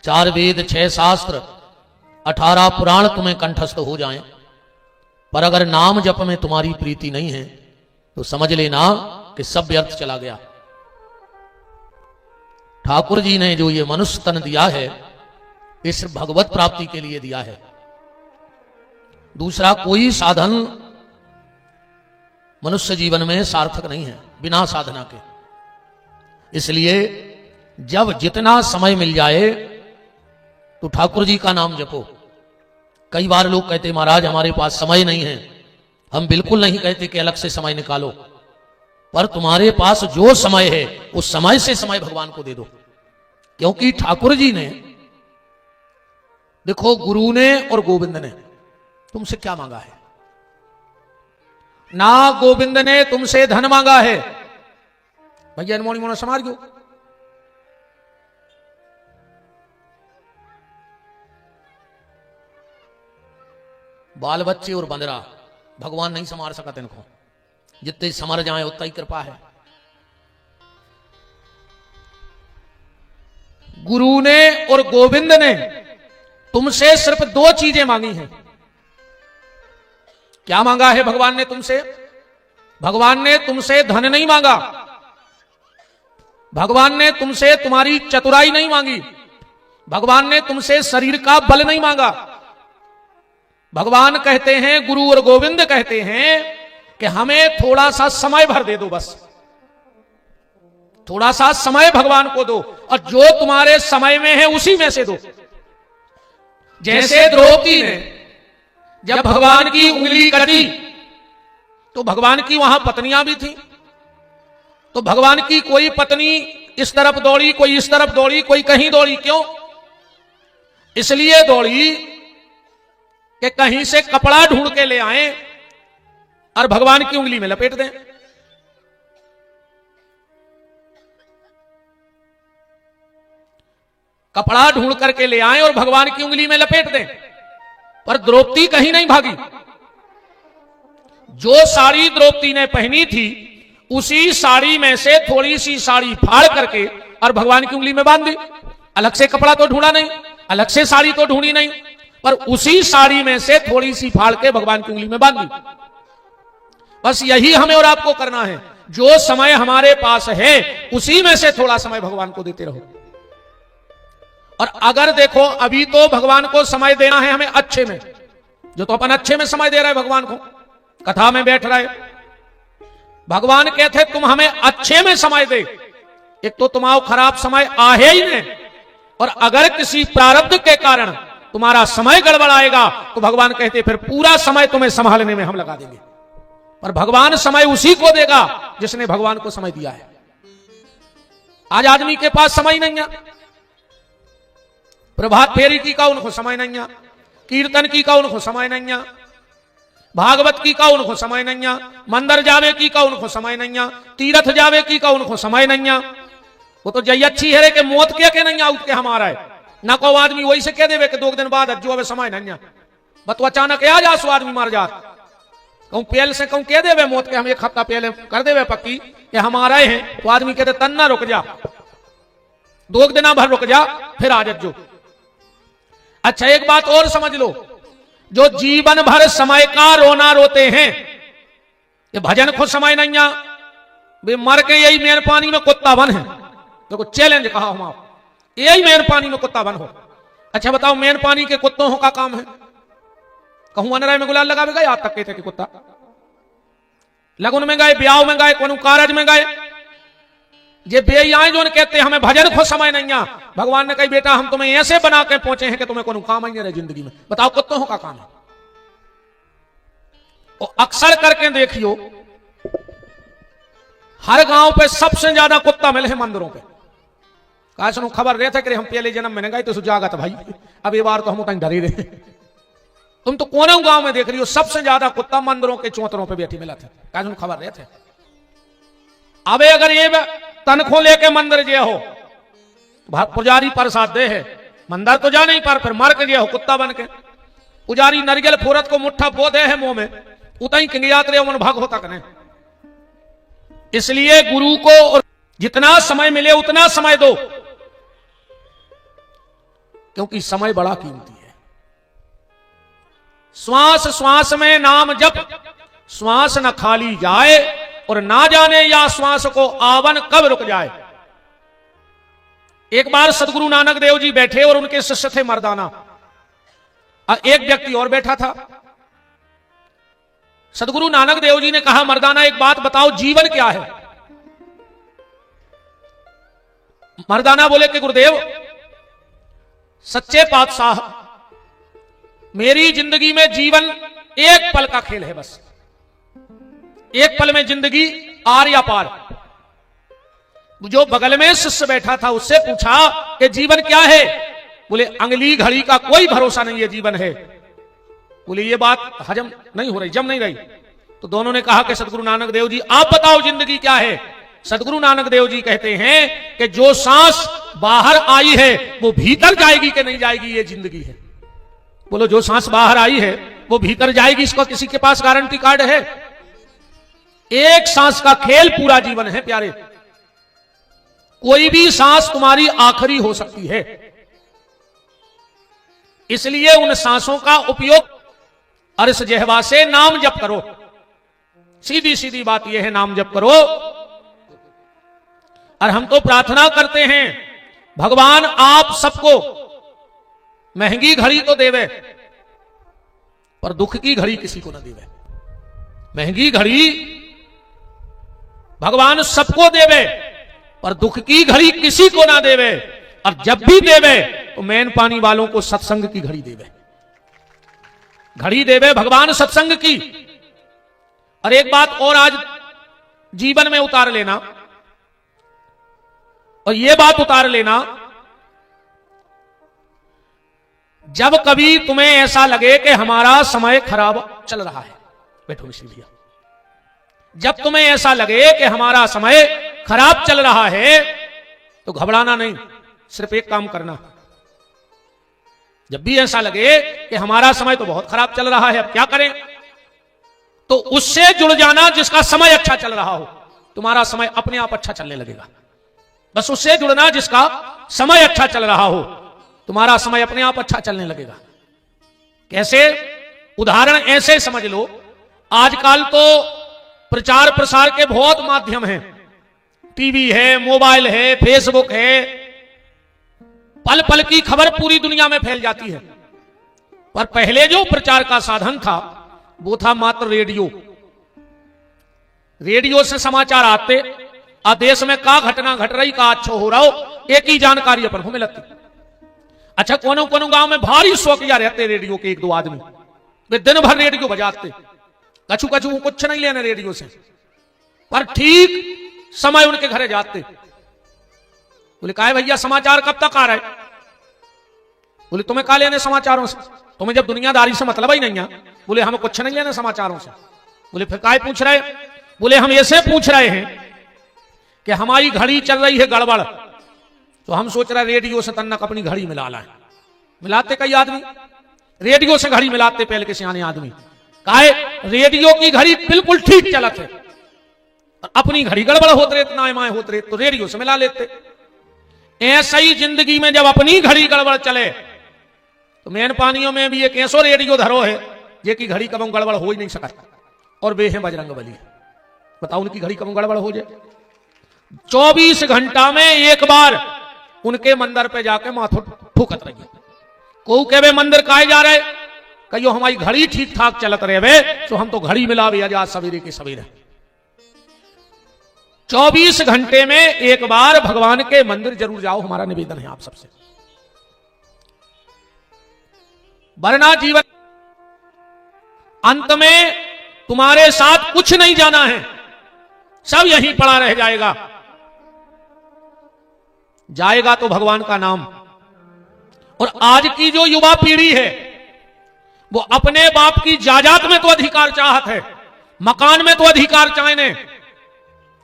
4 वेद 6 शास्त्र 18 पुराण तुम्हें कंठस्थ हो जाएं, पर अगर नाम जप में तुम्हारी प्रीति नहीं है तो समझ लेना कि सब व्यर्थ चला गया। ठाकुर जी ने जो ये मनुष्य तन दिया है इस भगवत प्राप्ति के लिए दिया है। दूसरा कोई साधन मनुष्य जीवन में सार्थक नहीं है बिना साधना के। इसलिए जब जितना समय मिल जाए तो ठाकुर जी का नाम जपो। कई बार लोग कहते महाराज हमारे पास समय नहीं है। हम बिल्कुल नहीं कहते कि अलग से समय निकालो, पर तुम्हारे पास जो समय है उस समय से समय भगवान को दे दो। क्योंकि ठाकुर जी ने देखो, गुरु ने और गोविंद ने तुमसे क्या मांगा है? ना गोविंद ने तुमसे धन मांगा है, भैया मोनी मोना समार क्यों, बाल बच्चे और बंदरा भगवान नहीं संभाल सकते इनको। जितने समर जाए उतना ही कृपा है। गुरु ने और गोविंद ने तुमसे सिर्फ 2 चीजें मांगी हैं। क्या मांगा है भगवान ने तुमसे? भगवान ने तुमसे धन नहीं मांगा, भगवान ने तुमसे तुम्हारी चतुराई नहीं मांगी, भगवान ने तुमसे शरीर का बल नहीं मांगा। भगवान कहते हैं, गुरु और गोविंद कहते हैं कि हमें थोड़ा सा समय भर दे दो, बस थोड़ा सा समय भगवान को दो, और जो तुम्हारे समय में है उसी में से दो। जैसे द्रौपदी ने जब भगवान की उंगली कटी तो भगवान की वहां पत्नियां भी थी, तो भगवान की कोई पत्नी इस तरफ दौड़ी, कोई इस तरफ दौड़ी, कोई कहीं दौड़ी। क्यों? इसलिए दौड़ी कि कहीं से कपड़ा ढूंढ के ले आए और भगवान की उंगली में लपेट दें। कपड़ा ढूंढ करके ले आए और भगवान की उंगली में लपेट दें। पर द्रौपदी कहीं नहीं भागी। जो साड़ी द्रौपदी ने पहनी थी उसी साड़ी में से थोड़ी सी साड़ी फाड़ करके और भगवान की उंगली में बांध दी। अलग से कपड़ा तो ढूंढा नहीं, अलग से साड़ी तो ढूंढी नहीं, पर उसी साड़ी में से थोड़ी सी फाड़ के भगवान की उंगली में बांध दी। बस यही हमें और आपको करना है। जो समय हमारे पास है उसी में से थोड़ा समय भगवान को देते रहो। और अगर देखो, अभी तो भगवान को समय देना है हमें अच्छे में, जो तो अपन अच्छे में समय दे रहे हैं भगवान को, कथा में बैठ रहे, भगवान कहते तुम हमें अच्छे में समय दे। एक तो तुम्हारा खराब समय आहे ही नहीं, और अगर किसी प्रारब्ध के कारण तुम्हारा समय गड़बड़ाएगा तो भगवान कहते फिर पूरा समय तुम्हें संभालने में हम लगा देंगे। पर भगवान समय उसी को देगा जिसने भगवान को समय दिया है। आज आदमी के पास समय नहीं है, प्रभात फेरी की का उनको समय नहीं है, कीर्तन की का उनको समय नहीं है, भागवत की का उनको समय नहीं है, मंदिर जावे की का उनको समय नहीं है, तीर्थ जावे की का उनको समय नहीं है। वो तो जय अच्छी है कि मौत के नहीं आउट के हमारा है ना। को आदमी वही से कह देवे कि 2 दिन बाद जो समय नहीं है, बत अचानक आ जा सो आदमी मार जात। कहूं पहले से कहूं कह देवे मौत के हम 1 हफ्ता पहले कर देवे पक्की कि हम आ रहे हैं, तो आदमी कहते तन ना रुक जा, 2 दिन भर रुक जा फिर आ जो। अच्छा एक बात और समझ लो, जो जीवन भर समय का रोना रोते हैं, ये भजन को समय नहीं है, वे मर के यही मेन पानी में कुत्ता बन है। देखो चैलेंज कहा हम आप, यही मेन पानी में कुत्ता बन हो। अच्छा बताओ मेन पानी के कुत्तों का काम है, कहूं अनराय में गुलाल लगावे गए, आज तक कहते कि कुत्ता लगन में गए, ब्याह में गए, कोनो कारज में गए, ये बेईयान जो कहते हमें भजन को समय नहीं है। भगवान ने कही बेटा हम तुम्हें ऐसे बना के पहुंचे हैं कि तुम्हें कोनो काम ही नहीं रहे जिंदगी में। बताओ कुत्तों का काम है। और अक्सर करके देखियो हर गांव पे सबसे ज्यादा कुत्ता मिले हैं मंदिरों पे। कहा सुनो खबर रहे थे कि हम पहले जन्म में गए तो जागत भाई, अब ये बार तो हम उतना डरी रहे। तुम तो कोने गांव में देख रही हो सबसे ज्यादा कुत्ता मंदिरों के चौतरों पे बैठी मिला था। कहा सुनो खबर रहे थे। अबे अगर ये तनखों लेके मंदिर जे हो, पुजारी प्रसाद दे है, मंदिर तो जा नहीं पर फिर मर के जे हो कुत्ता बन के। पुजारी नरियल फोरत को मुट्ठा पो दे है मुंह में, उतना ही किंगियात रहे मन भाग होता कने। इसलिए गुरु को और जितना समय मिले उतना समय दो। क्योंकि समय बड़ा कीमती है। श्वास श्वास में नाम जप, श्वास न खाली जाए, और ना जाने या श्वास को आवन कब रुक जाए। एक बार सदगुरु नानक देव जी बैठे और उनके शिष्य थे मर्दाना, और एक व्यक्ति और बैठा था। सदगुरु नानक देव जी ने कहा, मर्दाना एक बात बताओ, जीवन क्या है? मर्दाना बोले कि गुरुदेव, सच्चे पातशाह, मेरी जिंदगी में जीवन एक पल का खेल है, बस एक पल में जिंदगी आर या पार। जो बगल में शिष्य बैठा था उससे पूछा कि जीवन क्या है? बोले अंगली घड़ी का कोई भरोसा नहीं है, जीवन है। बोले ये बात हजम नहीं हो रही, जम नहीं रही। तो दोनों ने कहा कि सदगुरु नानक देव जी आप बताओ जिंदगी क्या है? सदगुरु नानक देव जी कहते हैं कि जो सांस बाहर आई है वो भीतर जाएगी कि नहीं जाएगी, ये जिंदगी है। बोलो जो सांस बाहर आई है वो भीतर जाएगी, इसको किसी के पास गारंटी कार्ड है? एक सांस का खेल पूरा जीवन है प्यारे। कोई भी सांस तुम्हारी आखिरी हो सकती है, इसलिए उन सांसों का उपयोग अरस जहवा से नाम जप करो। सीधी सीधी बात यह है, नाम जप करो। और हम तो प्रार्थना करते हैं, भगवान आप सबको महंगी घड़ी तो देवे, पर दुख की घड़ी किसी को ना देवे। महंगी घड़ी भगवान सबको देवे, पर दुख की घड़ी किसी को ना देवे। और जब भी देवे तो मैन पानी वालों को सत्संग की घड़ी देवे। घड़ी देवे भगवान सत्संग की। और एक बात और आज जीवन में उतार लेना, और यह बात उतार लेना, जब कभी तुम्हें ऐसा लगे कि हमारा समय खराब चल रहा है, बैठो मिश्री भैया, जब तुम्हें ऐसा लगे कि हमारा समय खराब चल रहा है तो घबराना नहीं, सिर्फ एक काम करना। जब भी ऐसा लगे कि हमारा समय तो बहुत खराब चल रहा है, अब क्या करें, तो उससे जुड़ जाना जिसका समय अच्छा चल रहा हो। तुम्हारा समय अपने आप अच्छा चलने लगेगा। बस उससे जुड़ना जिसका समय अच्छा चल रहा हो, तुम्हारा समय अपने आप अच्छा चलने लगेगा। कैसे? उदाहरण ऐसे समझ लो, आजकल तो प्रचार प्रसार के बहुत माध्यम हैं, टीवी है, मोबाइल है, फेसबुक है, पल पल की खबर पूरी दुनिया में फैल जाती है। पर पहले जो प्रचार का साधन था वो था मात्र रेडियो। रेडियो से समाचार आते, देश में का घटना घट रही, का अच्छो हो रहा हो, एक ही जानकारी अपन को मिलती। अच्छा, कोनो कोनो गांव में भारी शौकिया रहते रेडियो के, एक दो आदमी, वे दिन भर रेडियो बजाते, कछु कछु कुछ नहीं लेने रेडियो से, पर ठीक समय उनके घरे जाते। बोले काहे भैया समाचार कब तक आ रहे? बोले तुम्हें का लेने समाचारों से, तुम्हें जब दुनियादारी से मतलब ही नहीं है। बोले हमें कुछ नहीं लेना समाचारों से। बोले फिर काहे पूछ रहे? बोले हम ऐसे पूछ रहे हैं कि हमारी घड़ी चल रही है गड़बड़, तो हम सोच रहे रेडियो से तन्नक अपनी घड़ी मिला लाए। मिलाते कई आदमी रेडियो से घड़ी मिलाते, पहले के सियाने आदमी। काहे? रेडियो की घड़ी बिल्कुल ठीक चलत है, अपनी घड़ी गड़बड़ होते रहे, नाए माए होते रहे, तो रेडियो से मिला लेते। ऐसा ही जिंदगी में जब अपनी घड़ी गड़बड़ चले तो मेन पानियों में भी एक ऐसो रेडियो धरो है जे की घड़ी कब गड़बड़ हो ही नहीं सकता, और वे हैं बजरंग बली। बताओ उनकी घड़ी कब गड़बड़ हो जाए? 24 घंटा में एक बार उनके मंदिर पे जाके माथो ठुकत रही। को के मंदिर काहे जा रहे? कहियो हमारी घड़ी ठीक ठाक चलत रहे वे, तो हम तो घड़ी मिला भी आज सवेरे के सवेरे। 24 घंटे में एक बार भगवान के मंदिर जरूर जाओ, हमारा निवेदन है आप सबसे। वरना जीवन अंत में तुम्हारे साथ कुछ नहीं जाना है, सब यहीं पड़ा रह जाएगा। जाएगा तो भगवान का नाम। और आज की जो युवा पीढ़ी है वो अपने बाप की जायदाद में तो अधिकार चाहत है, मकान में तो अधिकार चाहने,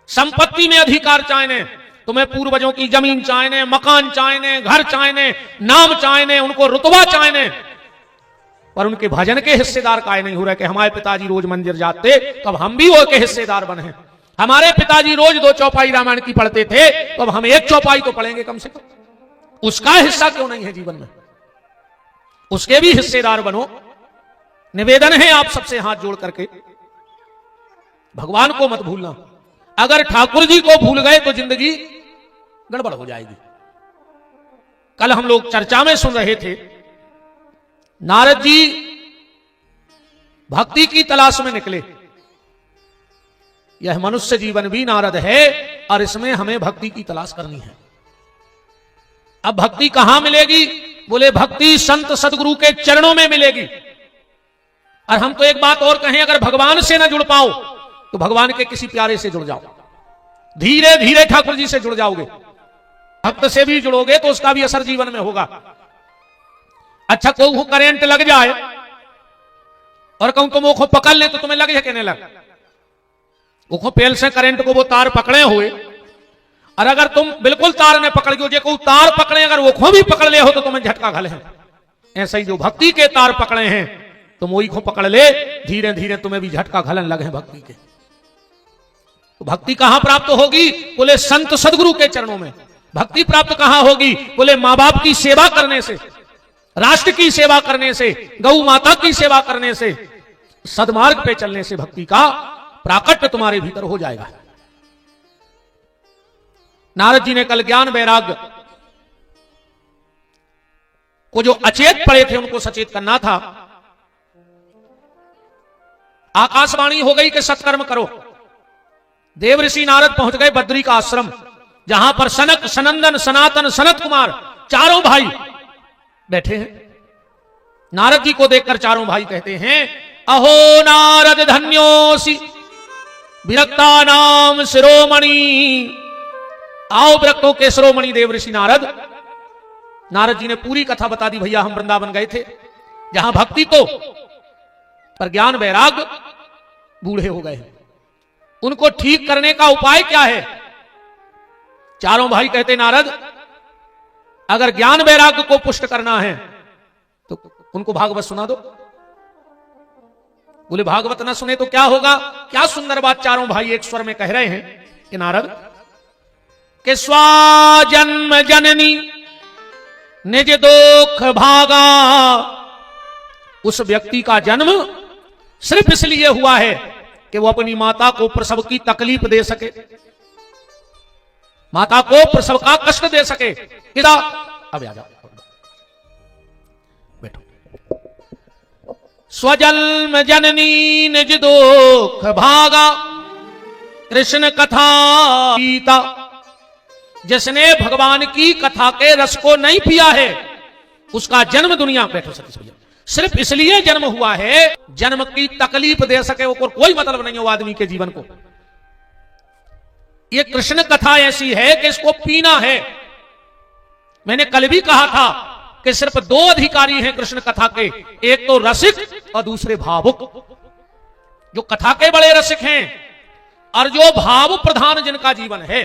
संपत्ति में अधिकार चाहने, तुम्हें पूर्वजों की जमीन चाहने, मकान चाहने, घर चाहने, नाम चाहने, उनको रुतबा चाहने, पर उनके भजन के हिस्सेदार काहे नहीं हो रहे? कि हमारे पिताजी रोज मंदिर जाते तो अब हम भी वो के हिस्सेदार बने। हमारे पिताजी रोज 2 चौपाई रामायण की पढ़ते थे, तो अब हम 1 चौपाई तो पढ़ेंगे कम से कम। उसका हिस्सा क्यों नहीं है जीवन में? उसके भी हिस्सेदार बनो। निवेदन है आप सबसे हाथ जोड़ करके, भगवान को मत भूलना। अगर ठाकुर जी को भूल गए तो जिंदगी गड़बड़ हो जाएगी। कल हम लोग चर्चा में सुन रहे थे, नारद जी भक्ति की तलाश में निकले। यह मनुष्य जीवन भी नारद है और इसमें हमें भक्ति की तलाश करनी है। अब भक्ति कहां मिलेगी? बोले भक्ति संत सदगुरु के चरणों में मिलेगी। और हम तो एक बात और कहें, अगर भगवान से ना जुड़ पाओ तो भगवान के किसी प्यारे से जुड़ जाओ, धीरे धीरे ठाकुर जी से जुड़ जाओगे। भक्त से भी जुड़ोगे तो उसका भी असर जीवन में होगा। अच्छा, कोई करंट लग जाए और कहूं तुम वो पकड़ ले तो तुम्हें लगे कहने लग, वो पेल से करंट को वो तार पकड़े हुए, और अगर तुम बिल्कुल तार ने पकड़ गए, को तार पकड़े अगर वो भी पकड़ ले हो तो तुम्हें झटका घले है। ऐसा ही जो भक्ति के तार पकड़े हैं तुम वही को पकड़ ले, धीरे धीरे तुम्हें भी झटका घलन लगे भक्ति के। तो भक्ति कहां प्राप्त होगी? बोले संत सदगुरु के चरणों में। भक्ति प्राप्त कहां होगी? बोले मां बाप की सेवा करने से, राष्ट्र की सेवा करने से, गौ माता की सेवा करने से, सदमार्ग पे चलने से भक्ति का प्राकट्य तुम्हारे भीतर हो जाएगा। नारद जी ने कल ज्ञान वैराग्य को जो अचेत पड़े थे उनको सचेत करना था। आकाशवाणी हो गई कि सत्कर्म करो। देव ऋषि नारद पहुंच गए बद्री का आश्रम, जहां पर सनक, सनंदन, सनातन, सनत कुमार चारों भाई बैठे हैं। नारद जी को देखकर चारों भाई कहते हैं, अहो नारद धन्योसी विरक्ता नाम शिरोमणि। आओ विरक्तों के शिरोमणि देव ऋषि नारद। नारद जी ने पूरी कथा बता दी। भैया हम वृंदावन गए थे जहां भक्ति तो पर ज्ञान वैराग्य बूढ़े हो गए, उनको ठीक करने का उपाय क्या है? चारों भाई कहते, नारद अगर ज्ञान वैराग्य को पुष्ट करना है तो उनको भागवत सुना दो। बोले भागवत ना सुने तो क्या होगा? क्या सुंदर बात चारों भाई एक स्वर में कह रहे हैं कि नारद के स्वाजन्म जननी निज दुख भागा। उस व्यक्ति का जन्म सिर्फ इसलिए हुआ है कि वो अपनी माता को प्रसव की तकलीफ दे सके, माता को प्रसव का कष्ट दे सके। इधर अब आ जाओ, बैठो। स्वजन्म जननी निज दुख भागा, कृष्ण कथा पीता। जिसने भगवान की कथा के रस को नहीं पिया है उसका जन्म दुनिया, बैठो सतीश भैया, सिर्फ इसलिए जन्म हुआ है जन्म की तकलीफ दे सके, वो कोई मतलब नहीं है वो आदमी के जीवन को। ये कृष्ण कथा ऐसी है कि इसको पीना है। मैंने कल भी कहा था कि सिर्फ दो अधिकारी हैं कृष्ण कथा के, एक तो रसिक और दूसरे भावुक। जो कथा के बड़े रसिक हैं और जो भाव प्रधान जिनका जीवन है,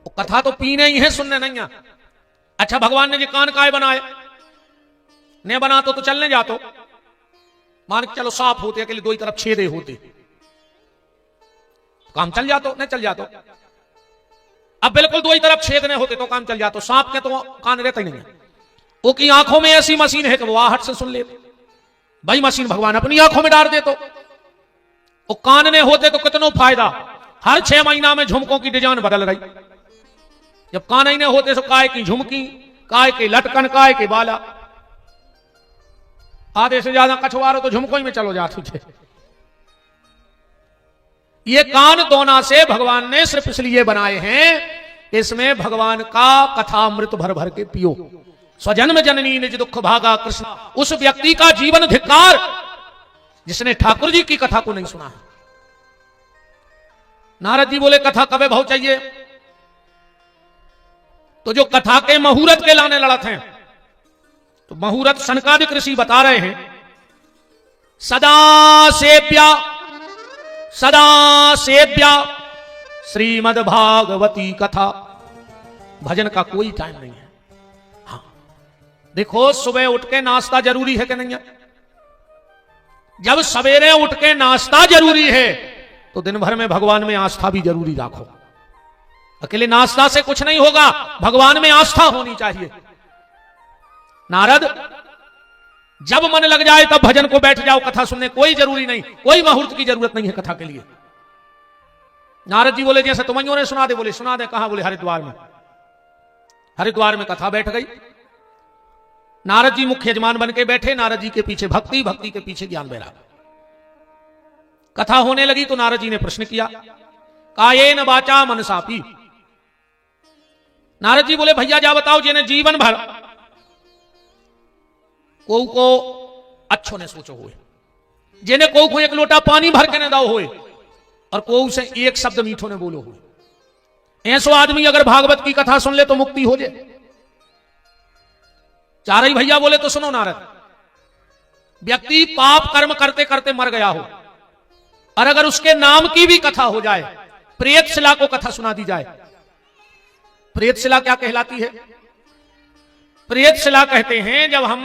वो कथा तो पीने ही है, सुनने नहीं है। अच्छा, भगवान ने जो कान काय बनाए, ने बना तो चलने जातो, मान के चलो साफ होते अकेले दो ही तरफ छेदे होते, काम चल जातो, नहीं चल जातो। अब बिल्कुल दो ही तरफ छेदने होते तो काम चल जातो। सांप के तो कान रहता ही नहीं है। वो की आंखों में ऐसी मशीन है कि वो आहट से सुन ले। भाई मशीन भगवान अपनी आंखों में डाल दे तो वो कान ने होते तो कितना फायदा। हर 6 महीना में झुमकों की डिजाइन बदल रही। जब कान ही नहीं होते तो काय की झुमकी, काय के लटकन, काय के बाला, आधे से ज्यादा कछुआरो तो झुमकों में चलो जाते थे। ये कान दोना से भगवान ने सिर्फ इसलिए बनाए हैं इसमें भगवान का कथामृत भर भर के पियो। स्वजन्म जननी निज दुख भागा कृष्ण। उस व्यक्ति का जीवन धिक्कार जिसने ठाकुर जी की कथा को नहीं सुना है। नारद जी बोले कथा कबे भाव चाहिए? तो जो कथा के मुहूर्त के लाने लड़त हैं, तो मुहूर्त सनकादिक ऋषि बता रहे हैं, सदा सेव्या श्रीमद् भागवती कथा। भजन का कोई टाइम नहीं है। हाँ देखो, सुबह उठ के नाश्ता जरूरी है कि नहीं है? जब सवेरे उठ के नाश्ता जरूरी है तो दिन भर में भगवान में आस्था भी जरूरी रखो। अकेले नाश्ता से कुछ नहीं होगा, भगवान में आस्था होनी चाहिए। नारद, जब मन लग जाए तब भजन को बैठ जाओ कथा सुनने, कोई जरूरी नहीं, कोई मुहूर्त की जरूरत नहीं है कथा के लिए। नारद जी बोले जैसे तुम्हारियों ने सुना दे, बोले सुना दे। कहां? बोले हरिद्वार में। हरिद्वार में कथा बैठ गई। नारद जी मुख्य यजमान बन के बैठे, नारद जी के पीछे भक्ति, भक्ति के पीछे ज्ञान वैराग। कथा होने लगी तो नारद जी ने प्रश्न किया, कायेन वाचा मनसापि। नारद जी बोले भैया जा बताओ, जिन्हें जीवन भर को अच्छो ने सोचो हुए, जिन्हें को एक लोटा पानी भर के न दाओ हुए, और को से एक शब्द मीठो ने बोलो हुए। ऐसो आदमी अगर भागवत की कथा सुन ले तो मुक्ति हो जाए। चार ही भैया बोले तो सुनो नारद, व्यक्ति पाप कर्म करते करते मर गया हो, और अगर उसके नाम की भी कथा हो जाए, प्रेत शिला को कथा सुना दी जाए। प्रेत शिला क्या कहलाती है? प्रेत शिला कहते हैं जब हम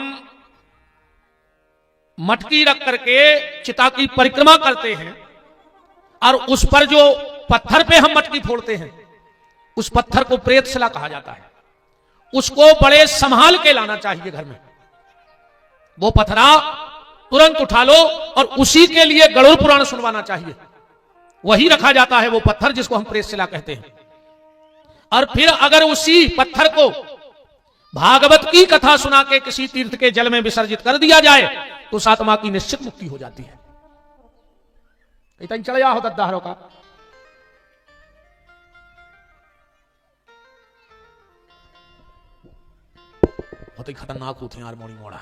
मटकी रख करके चिता की परिक्रमा करते हैं और उस पर जो पत्थर पे हम मटकी फोड़ते हैं, उस पत्थर को प्रेत शिला कहा जाता है। उसको बड़े संभाल के लाना चाहिए घर में। वो पत्थरा तुरंत उठा लो और उसी के लिए गरुड़ पुराण सुनवाना चाहिए। वही रखा जाता है वो पत्थर जिसको हम प्रेत शिला कहते हैं। और फिर अगर उसी पत्थर को भागवत की कथा सुना के किसी तीर्थ के जल में विसर्जित कर दिया जाए तो उस आत्मा की निश्चित मुक्ति हो जाती है। इतना चढ़ हो दद्दाहरों का। बहुत ही खतरनाक होते हैं यार मोड़ी मोड़ा।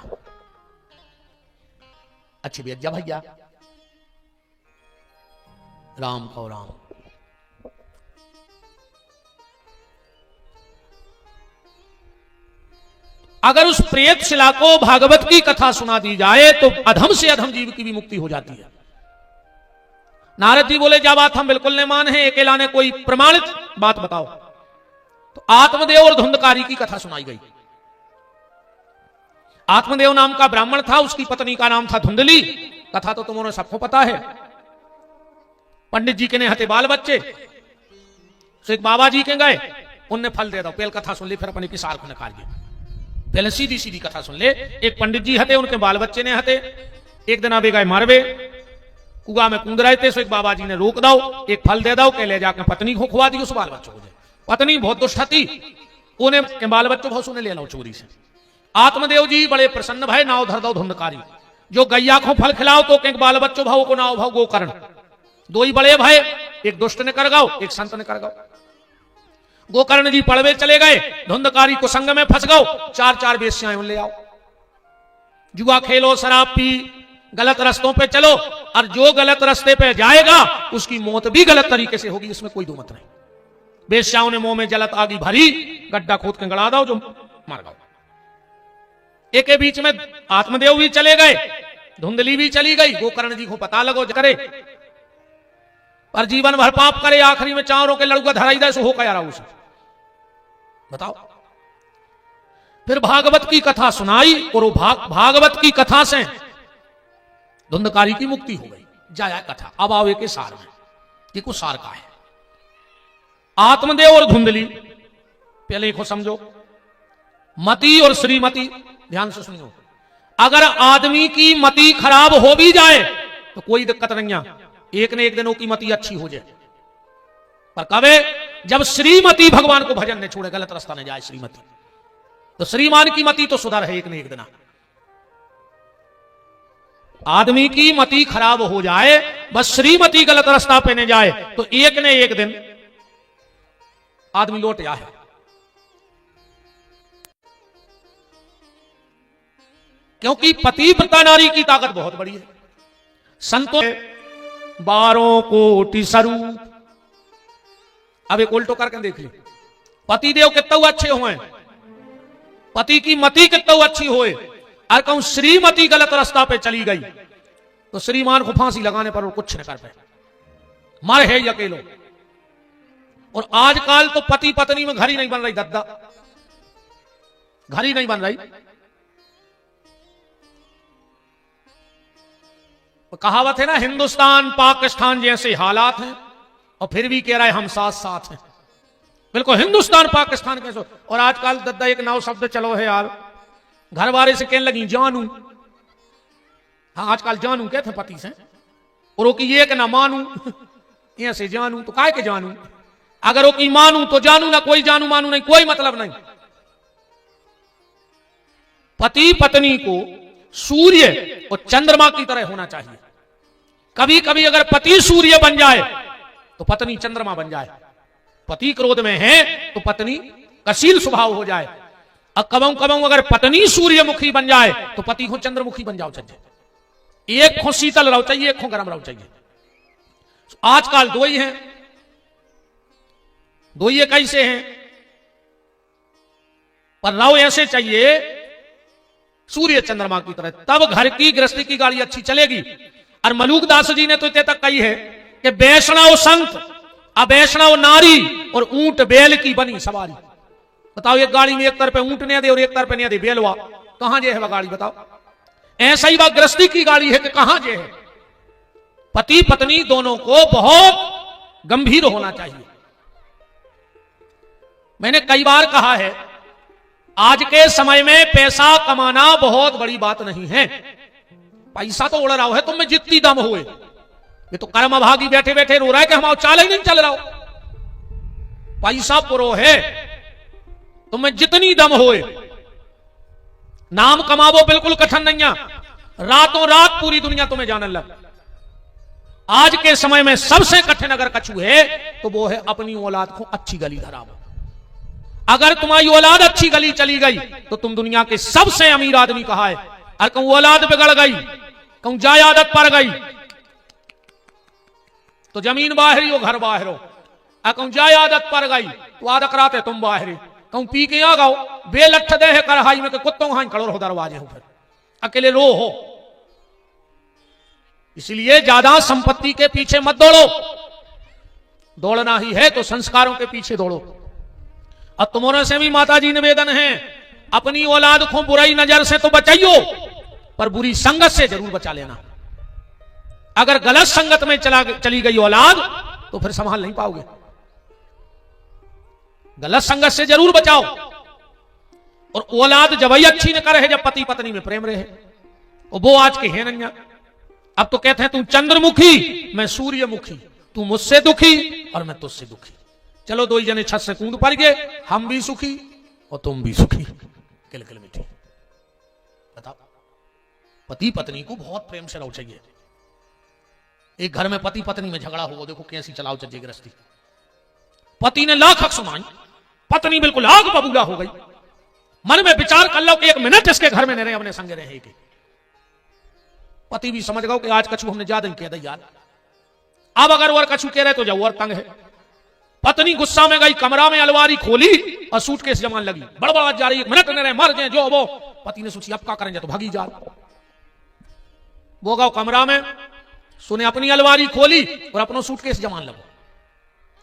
अच्छे भैया भैया राम को राम। अगर उस प्रेत शिला को भागवत की कथा सुना दी जाए तो अधम से अधम जीव की भी मुक्ति हो जाती है। नारद जी बोले जा बात हम बिल्कुल नहीं मान है, अकेला ने कोई प्रमाणित बात बताओ। तो आत्मदेव और धुंधकारी की कथा सुनाई गई। आत्मदेव नाम का ब्राह्मण था, उसकी पत्नी का नाम था धुंधली। कथा तो तुम्हारे सबको पता है। पंडित जी के ने हते बाल बच्चे, तो एक बाबा जी के गए, उनने फल दे दो। पहले कथा सुन ली, फिर अपने की सार को निकाल दिया। पहले सीधी सीधी कथा सुन ले। एक पंडित जी हते, उनके बाल बच्चे ने हते। एक दिन आवे गए मारवे, कुआ में कूद रहे थे, सो एक बाबा जी ने रोक दो, एक फल दे दो, के ले जाकर पत्नी को खुआ दी, उस बाल बच्चों को दे। पत्नी बहुत दुष्ट थी, उन्हें के बाल बच्चों बहुत सुने ले लो चोरी से। आत्मदेव जी बड़े प्रसन्न भय, नाव धर दो धुंधकारी। जो गैया को फल खिलाओ तो के बाल बच्चों भाव को नाव भाव गोकर्ण। दो ही बड़े भय, एक दुष्ट ने कर गाओ, एक संत ने कर गाओ। गोकर्ण जी पड़वे चले गए, धुंधकारी को संग में फंस गओ। चार चार वेश्याएं ले आओ, जुआ खेलो, शराब पी, गलत रस्तों पे चलो, और जो गलत रास्ते पे जाएगा उसकी मौत भी गलत तरीके से होगी, इसमें कोई दो मत नहीं। वेश्याओं ने मुंह में जलत आगी भरी, गड्ढा खोद के गड़ा दो, जो मार गओ। एक के बीच में आत्मदेव भी चले गए, धुंधली भी चली गई। गोकर्ण जी को पता लगो करे, पर जीवन भर पाप करे, आखिरी में चारों के लड़का धराई दे, सो हो क्या रहा उसे बताओ। फिर भागवत की कथा सुनाई, और वो भागवत की कथा से धुंधकारी की मुक्ति हो गई। जाया कथा। अब आवे के सार में, ये कुछ सार का है। आत्मदेव और धुंधली, पहले को समझो, मति और श्रीमती, ध्यान से सुनियो। अगर आदमी की मति खराब हो भी जाए तो कोई दिक्कत नहीं है, एक न एक दिन की मति अच्छी हो जाए। पर कबे जब श्रीमती भगवान को भजन ने छोड़े, गलत रास्ता ने जाए श्रीमती, तो श्रीमान की मति तो सुधर है एक न एक दिन। आदमी की मति खराब हो जाए, बस श्रीमती गलत रास्ता पे न जाए, तो एक न एक दिन आदमी लौट या है। क्योंकि पतिव्रता नारी की ताकत बहुत बड़ी है। संतों 12 कोटि स्वरूप। अब एक उल्टो करके देख ली, पतिदेव कितने अच्छे हुए, पति की मति कितनी अच्छी होए, और कहूं श्रीमती गलत रास्ता पे चली गई तो श्रीमान को फांसी लगाने पर वो कुछ नहीं कर पाए, मर है अकेलो। और आजकल तो पति पत्नी में घर ही नहीं बन रही, दद्दा घर ही नहीं बन रही। कहावत है ना, हिंदुस्तान पाकिस्तान जैसे हालात हैं और फिर भी कह रहा है हम साथ साथ हैं। बिल्कुल हिंदुस्तान पाकिस्तान कैसे। और आजकल दद्दा एक नौ शब्द चलो है यार, घर वाले से कहने लगी जानू, हाँ आजकल जानू कहते पति से, और वो की ये कि ना मानू, ऐसे जानू तो काय के जानू, अगर वो की मानू तो जानू, ना कोई जानू मानू नहीं, कोई मतलब नहीं। पति पत्नी को सूर्य और चंद्रमा की तरह होना चाहिए। कभी कभी अगर पति सूर्य बन जाए तो पत्नी चंद्रमा बन जाए, पति क्रोध में है तो पत्नी कशील स्वभाव हो जाए, और कबम कबम अगर पत्नी सूर्यमुखी बन जाए तो पति को चंद्रमुखी बन जाओ चाहिए। एक खो शीतल रहो चाहिए, एक खो गर्म रहो चाहिए। आजकल दो ही हैं, दो ही कैसे हैं, पर रहो ऐसे चाहिए सूर्य चंद्रमा की तरह, तब घर की गृहस्थी की गाड़ी अच्छी चलेगी। और मलूकदास जी ने तो इतने तक कही है कि वैष्णव संत अवैष्णव नारी और ऊंट बैल की बनी सवारी। बताओ एक गाड़ी में एक तरफ ऊंट ने दे और एक तरफ ने दे बैलवा, कहां जे है वह गाड़ी बताओ। ऐसा ही वह गृहस्थी की गाड़ी है कि कहां जे है। पति पत्नी दोनों को बहुत गंभीर होना चाहिए। मैंने कई बार कहा है, आज के समय में पैसा कमाना बहुत बड़ी बात नहीं है। पैसा तो उड़ रहा है तुम में जितनी दम हुए, ये तो कर्म भागी बैठे बैठे रो रहा है कि हमारा चाल ही नहीं चल रहा हो। पैसा पुरो है तुम्हें जितनी दम होए, नाम कमावो बिल्कुल कठिन नहीं है, रातों रात पूरी दुनिया तुम्हें जानने लग। आज के समय में सबसे कठिन अगर कछु है तो वो है अपनी औलाद को अच्छी गली धरावो। अगर तुम्हारी औलाद अच्छी गली चली गई तो तुम दुनिया के सबसे अमीर आदमी कहा है। और कहूं औलाद बिगड़ गई, कहूं जाय आदत पड़ गई तो जमीन बाहरी हो घर बाहर हो, कहूं जाय आदत पड़ गई तो आदत कराते तुम बाहरी, कहूं पी के आ गाओ बेलठ दे है करहाई में कुत्तों हाई खड़ो रहो दरवाजे हो, फिर अकेले रो हो। इसलिए ज्यादा संपत्ति के पीछे मत दौड़ो, दौड़ना ही है तो संस्कारों के पीछे दौड़ो। और तुम्हारे से भी माता जी निवेदन है, अपनी औलाद को बुरी नजर से तो बचाइयो, पर बुरी संगत से जरूर बचा लेना। अगर गलत संगत में चली गई औलाद तो फिर संभाल नहीं पाओगे। गलत संगत से जरूर बचाओ। और औलाद जब ही अच्छी न करे जब पति पत्नी में प्रेम रहे, और वो आज के है नहीं। अब तो कहते हैं तू चंद्रमुखी मैं सूर्यमुखी, तू मुझसे दुखी और मैं तुझसे दुखी, चलो दो ही जने छत से कूद पड़ गए, हम भी सुखी और तुम भी सुखी, किलकिल मिठी। बताओ, पति पत्नी को बहुत प्रेम से रहो चाहिए। एक घर में पति पत्नी में झगड़ा हो, देखो कैसी चलाओ चाहिए गृहस्थी। पति ने लाख हक सुनाई, पत्नी बिल्कुल आग बबूला हो गई। मन में विचार कर लो कि एक मिनट इसके घर में नहीं रहे, अपने संगे रहे। पति भी समझ गए कि आज कछु हमने ज्यादा ही कह दिया यार, अब अगर और कछु कह रहे तो जाओ और तंग है। पत्नी गुस्सा में गई, कमरा में अलमारी खोली और सूटकेस जमान लगी, बड़बड़ा जा रही, एक मिनट नहीं रहे मर जाए जो वो। पति ने सोची अब क्या करेंगे, तो भागी जा। वो गौ कमरा में, सुने अपनी अलमारी खोली और अपना सूटकेस जमान लगो।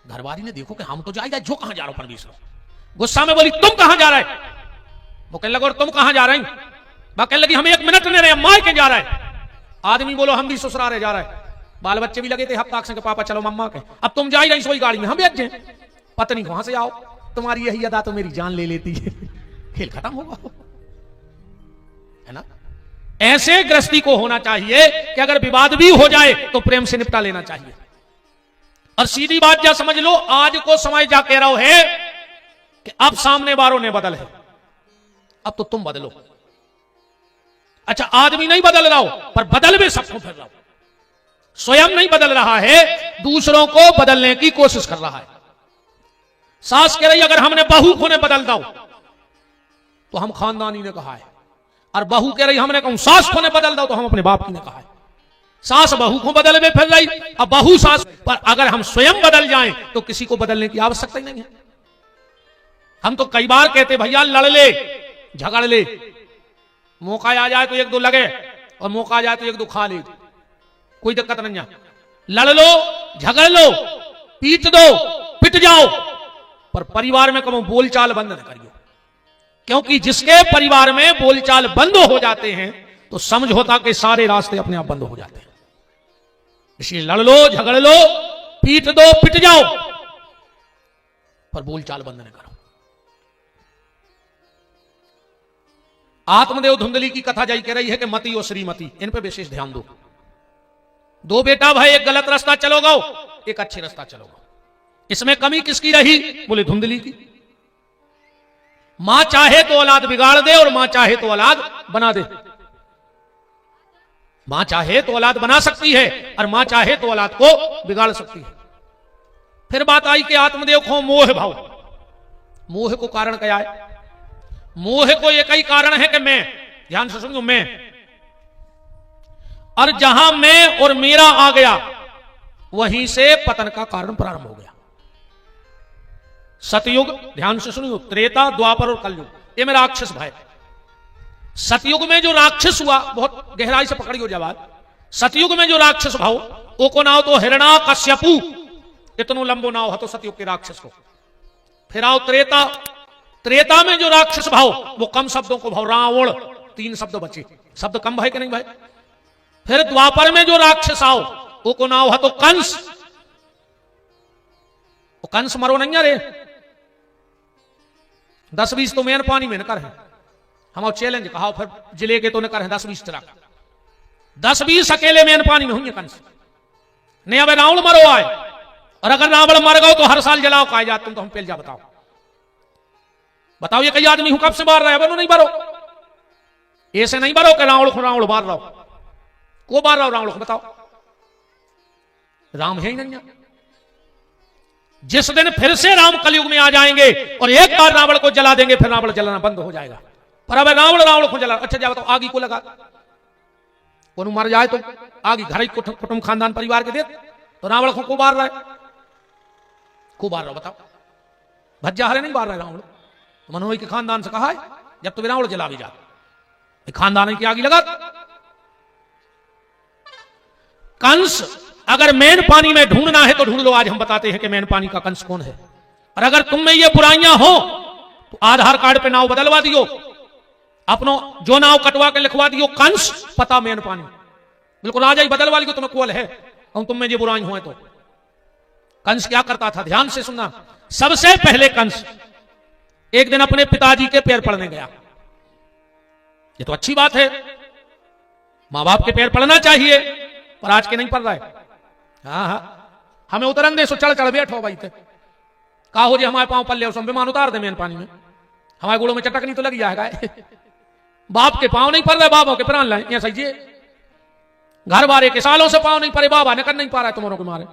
घरवाली ने देखो कि हम तो जाए जो कहां जा रहा हूं परमेश्वर। गुस्सा में बोली तुम कहां जा रहे? वो कहने लगा और तुम कहां जा रहे? वह कहने लगी हम एक मिनट नहीं रहे, माँ के जा रहा है। आदमी बोलो हम भी ससुराल जा रहे हैं, बाल बच्चे भी लगे थे हफ्ता से पापा चलो मम्मा के, अब तुम जा ही रही सोई गाड़ी में, हम बैठ जाए। पत्नी वहां से आओ, तुम्हारी यही अदा तो मेरी जान ले लेती है, खेल खत्म होगा, है ना। ऐसे गृहस्थी को होना चाहिए कि अगर विवाद भी हो जाए तो प्रेम से निपटा लेना चाहिए। और सीधी बात जा समझ लो, आज को समय जा कह रहा है कि अब सामने वालों ने बदल है, अब तो तुम बदलो। अच्छा आदमी नहीं बदल रहा हो, पर बदल भी सबको फिर रहा हो। स्वयं नहीं बदल रहा है, दूसरों को बदलने की कोशिश कर रहा है। सास कह रही अगर हमने बहू को ने बदल दो तो हम खानदानी ने कहा है, और बहू कह रही हमने कहूं सास को ने बदल दो तो हम अपने बाप की ने कहा है। सास बहू को बदल में फिर रही, अब बहू सास। पर अगर हम स्वयं बदल जाएं तो किसी को बदलने की आवश्यकता ही नहीं है। हम तो कई बार कहते भैया लड़ ले झगड़ ले, मौका आ जाए तो एक दो लगे और मौका आ जाए तो एक दो खा ले, कोई दिक्कत नहीं है। लड़ लो झगड़ लो पीट दो पिट जाओ, पर परिवार में कभी बोलचाल बंद न करियो, क्योंकि जिसके परिवार में बोलचाल बंद हो जाते हैं तो समझ होता कि सारे रास्ते अपने आप बंद हो जाते हैं। इसलिए लड़ लो झगड़ लो पीट दो पिट जाओ, पर बोलचाल बंद न करो। आत्मदेव धुंधली की कथा जाई कह रही है कि मती और श्रीमती, इन पे विशेष ध्यान दो। दो बेटा भाई, एक गलत रास्ता चलोगे, एक अच्छे रास्ता चलोगे। इसमें कमी किसकी रही? बोले धुंधली की। मां चाहे तो औलाद बिगाड़ दे और मां चाहे तो औलाद बना दे। मां चाहे तो औलाद बना सकती है और मां चाहे तो औलाद को बिगाड़ सकती है। फिर बात आई कि आत्मदेव को मोह भाव। मोह को कारण क्या है? मोह को एक ही कारण है कि मैं, ध्यान से सुनियो, मैं, और जहां मैं और मेरा आ गया वहीं से पतन का कारण प्रारंभ हो गया। सतयुग, ध्यान से सुनियो, त्रेता, द्वापर और कलयुग, ये मेरा राक्षस भाई। सतयुग में जो राक्षस हुआ, बहुत गहराई से पकड़ियो जवाब। सतयुग में जो राक्षस भाव, वो को नाव तो हिरणा कश्यपु, इतनो लंबो नाव हतो सतयुग के राक्षस को। फिर आओ त्रेता। त्रेता में जो राक्षस भाव, वो कम शब्दों को भाव, रावण, 3 शब्द बचे, शब्द कम भाई कि नहीं भाई। फिर द्वापर में जो राक्षस आओ, वो को नाव हतो कंस। वो कंस मरो नहीं रे, 10-20 तो मेन पानी में न कर है। हम चैलेंज कहा, फिर जिले के तो न कर है 10-20 तरह, 10-20 अकेले मेन पानी में होंगे कंस। नहीं अब रावण मरो आए, और अगर रावण मर गओ तो हर साल जलाओ कहा जात, तुम तो हम पेल जा। बताओ बताओ, ये कई आदमी हूं कब से मार रहा है? बोलो नहीं मारो, ऐसे नहीं मारो कि रावण को रावण मार रहा हो। को मार रहा हो रावण को? बताओ, राम है ही नहीं। जिस दिन फिर से राम कलयुग में आ जाएंगे और एक बार रावण को जला देंगे, फिर रावण जलाना बंद हो जाएगा। पर अब रावण को जला, अच्छा जाओ, तो आगी को लगा, को मर जाए तो आगी घर कुटुंब खानदान परिवार के दे, तो रावण को मार रहा है? को मार रहा हो? बताओ, भज्जा हरे नहीं मार रहा है रावण। मनोहर के खानदान से कहा है, जब तो रावण जला भी जा, खानदान की आगी लगा। कंस अगर मेन पानी में ढूंढना है तो ढूंढ लो। आज हम बताते हैं कि मेन पानी का कंस कौन है। और अगर तुम में ये बुराइयां हो तो आधार कार्ड पे नाव बदलवा दियो, अपनो जो नाव कटवा के लिखवा दियो कंस, पता मेन पानी, बिल्कुल आ जाए बदलवा लियो, तुम्हें कोल है और तुम में ये बुराई हो तो। कंस क्या करता था? ध्यान से सुनना। सबसे पहले कंस एक दिन अपने पिताजी के पैर पड़ने गया। ये तो अच्छी बात है, मां बाप के पैर पड़ना चाहिए, पर आज के नहीं पड़ रहा है। हाँ, हमें उतरन दे, सो चढ़ चढ़ बैठो भाई। कहा हो जी हमारे पांव पल्ले हो, विमान उतार दे मेन पानी में, हमारे गुड़ों में चटकनी तो लग जाएगा। बाप के पांव नहीं पड़ रहे, बाबों के प्राण लाए, ऐसा ही घर बारे के सालों से पांव नहीं पड़े, बाबा ने कर नहीं पा रहा है तुम्हारों को मारे।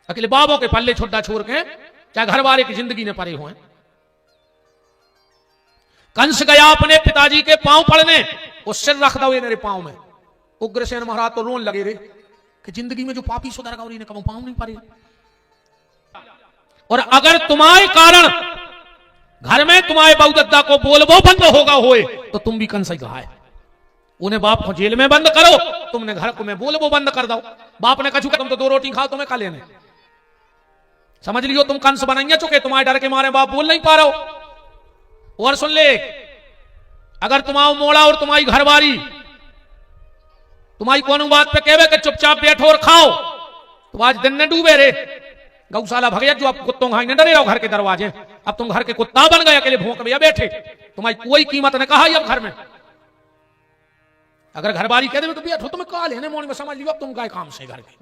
अकेले बाबों के पल्ले छोटा छोड़ के, चाहे घर वाले की जिंदगी ने परे हुए। कंस गया अपने पिताजी के पांव पड़ने, वो सिर रख दो ये मेरे पांव में। उग्रसेन महाराज तो रोन लगे रे कि जिंदगी में जो पापी सुधर गौरी ने कभी पांव नहीं पड़े। और अगर तुम्हारे कारण घर में तुम्हारे बहुदत्ता को बोलबो बंद होगा होए, तो तुम भी कंस ही कहा है। उन्हें बाप को जेल में बंद करो, तुमने घर को में बोलबो बंद कर दो। बाप ने कहा तुम तो 2 रोटी खाओ, तुम्हें खा लेने, समझ लियो तुम कंस बनेंगे चुके, तुम्हारे डर के मारे बाप बोल नहीं पा रहे हो। और सुन ले, अगर तुम्हारा मोड़ा और तुम्हारी घरवारी तुम्हारी कोनो बात पे कहवे कि चुपचाप बैठो और खाओ, तो आज दिन ने डूबे रे। गौशाला भगैया जो आप कुत्तों खाई न डरे रहो घर के दरवाजे, अब तुम घर के कुत्ता बन गए, अकेले भूख भैया बैठे, तुम्हारी कोई कीमत ने कहा अब घर में। अगर घरवारी कह दे तो बैठो, तुम्हें कहा लेने मोड़ में, समझ लियो अब तुम गए काम से घर के।